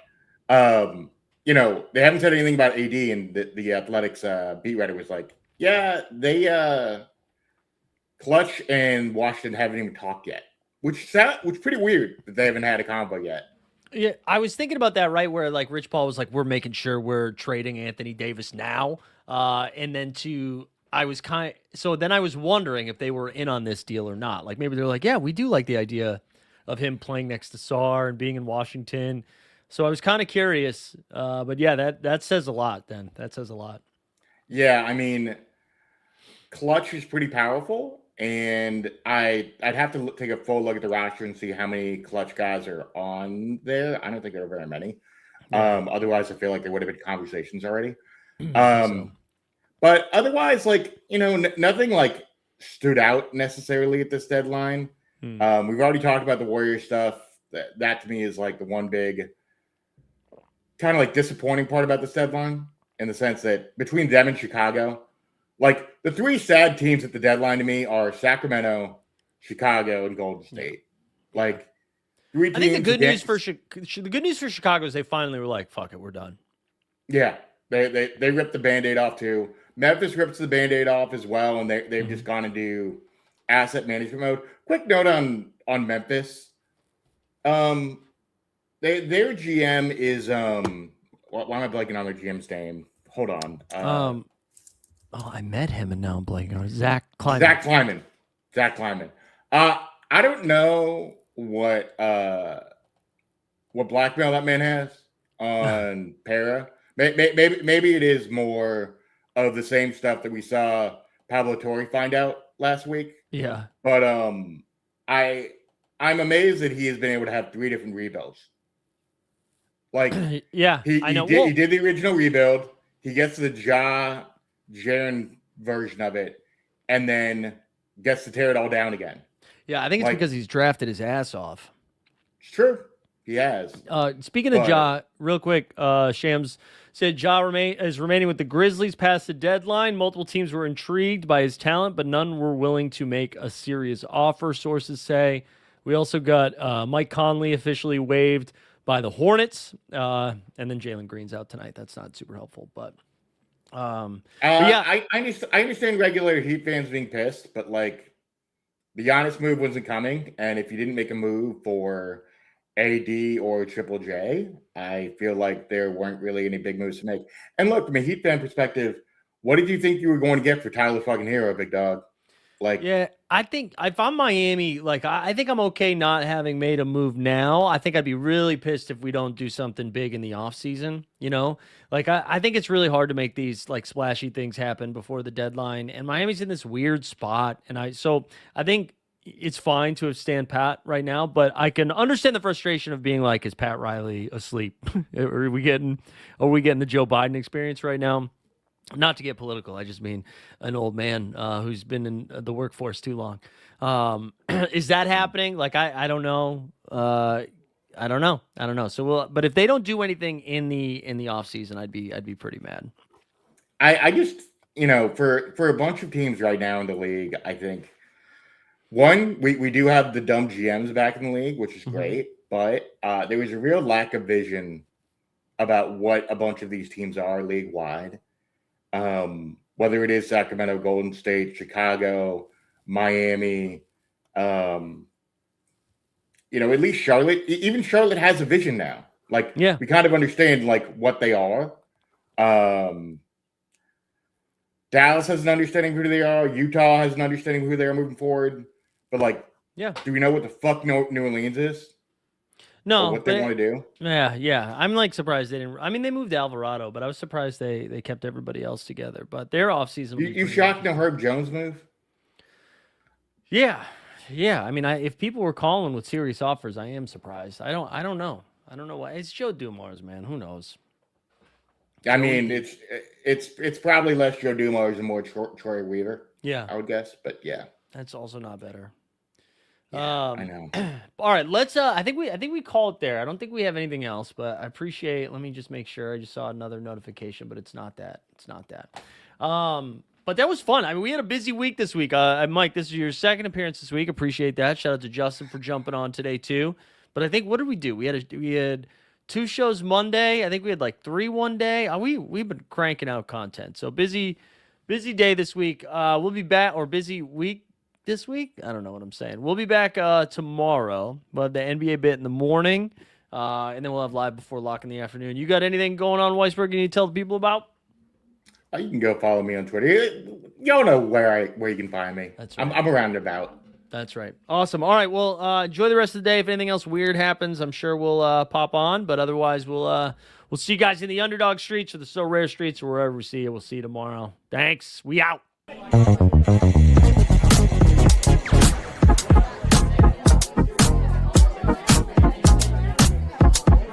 they haven't said anything about AD, and the Athletics beat writer was like, yeah, they Clutch and Washington haven't even talked yet, which pretty weird that they haven't had a convo yet. Yeah, I was thinking about that, right, where like Rich Paul was like, we're making sure we're trading Anthony Davis now. And then I was wondering if they were in on this deal or not. Like maybe they're like, yeah, we do like the idea of him playing next to Sarr and being in Washington. So I was kind of curious. But yeah, that says a lot then. That says a lot. Yeah, I mean, Clutch is pretty powerful. And I'd have to take a full look at the roster and see how many Clutch guys are on there. I don't think there are very many. Otherwise, I feel like there would have been conversations already. But otherwise, like, nothing like stood out necessarily at this deadline. We've already talked about the Warriors stuff. That to me is like the one big kind of like disappointing part about this deadline, in the sense that between them and Chicago, like the three sad teams at the deadline to me are Sacramento, Chicago, and Golden State. Like three teams. I think the good news for Chicago is they finally were like, "Fuck it, we're done." Yeah, they ripped the Band-Aid off too. Memphis rips the Band-Aid off as well, and they've just gone into asset management mode. Quick note on Memphis. Their GM is why am I blanking on their GM's name? Hold on. I met him and now I'm blanking on Zach Kleiman. Zach Kleiman. I don't know what blackmail that man has on Para. Maybe it is more of the same stuff that we saw Pablo Torre find out last week. Yeah. But I'm amazed that he has been able to have 3 different rebuilds. Like, yeah, I know. He did the original rebuild. He gets the Jaren version of it, and then gets to tear it all down again. Yeah, I think it's because he's drafted his ass off. It's true. He has. Speaking of Ja, real quick, Shams said Ja is remaining with the Grizzlies past the deadline. Multiple teams were intrigued by his talent, but none were willing to make a serious offer, sources say. We also got Mike Conley officially waived by the Hornets, and then Jalen Green's out tonight. That's not super helpful, but yeah, I understand regular Heat fans being pissed, but like the Giannis move wasn't coming, and if you didn't make a move for AD or Triple J, I feel like there weren't really any big moves to make. And look, from a Heat fan perspective, what did you think you were going to get for Tyler fucking Hero, big dog? Like, yeah, I think if I'm Miami, like I think I'm okay not having made a move now. I think I'd be really pissed if we don't do something big in the offseason, Like I think it's really hard to make these like splashy things happen before the deadline. And Miami's in this weird spot. And I think it's fine to stand pat right now, but I can understand the frustration of being like, is Pat Riley asleep? Are we getting the Joe Biden experience right now? Not to get political, I just mean an old man who's been in the workforce too long. Is that happening? Like, I don't know. I don't know. So but if they don't do anything in the off season, I'd be pretty mad. I just, for a bunch of teams right now in the league, I think one, we do have the dumb GMs back in the league, which is great, but there was a real lack of vision about what a bunch of these teams are league wide. Whether it is Sacramento, Golden State, Chicago, Miami, at least Charlotte. Even Charlotte has a vision now. Like, yeah, we kind of understand like what they are. Dallas has an understanding of who they are. Utah has an understanding of who they are moving forward. But like, yeah, do we know what the fuck New Orleans is? No, what they but want to do. yeah. I'm like surprised they didn't. I mean, they moved Alvarado, but I was surprised they kept everybody else together. But their offseason. You shocked no Herb Jones move? Yeah. I mean, if people were calling with serious offers, I am surprised. I don't know. I don't know why. It's Joe Dumars, man. Who knows? I mean, it's probably less Joe Dumars and more Troy Weaver. Yeah, I would guess, but yeah, that's also not better. yeah I know. All right, let's. I think we call it there. I don't think we have anything else, but I appreciate. Let me just make sure. I just saw another notification, but it's not that. But that was fun. I mean, we had a busy week this week. Mike, this is your second appearance this week. Appreciate that. Shout out to Justin for jumping on today too. But I think what did we do? We had 2 shows Monday. I think we had like 3 one day. We've been cranking out content. So busy day this week. We'll be back, or busy week this week. I don't know what I'm saying. We'll be back tomorrow. We'll have the NBA bit in the morning, and then we'll have live before lock in the afternoon. You got anything going on, Weisberg, you need to tell the people about? You can go follow me on Twitter. Y'all know where you can find me. That's right. I'm around and about. That's right. Awesome. All right. Well, enjoy the rest of the day. If anything else weird happens, I'm sure we'll pop on. But otherwise, we'll see you guys in the Underdog Streets or the So Rare Streets or wherever we see you. We'll see you tomorrow. Thanks. We out.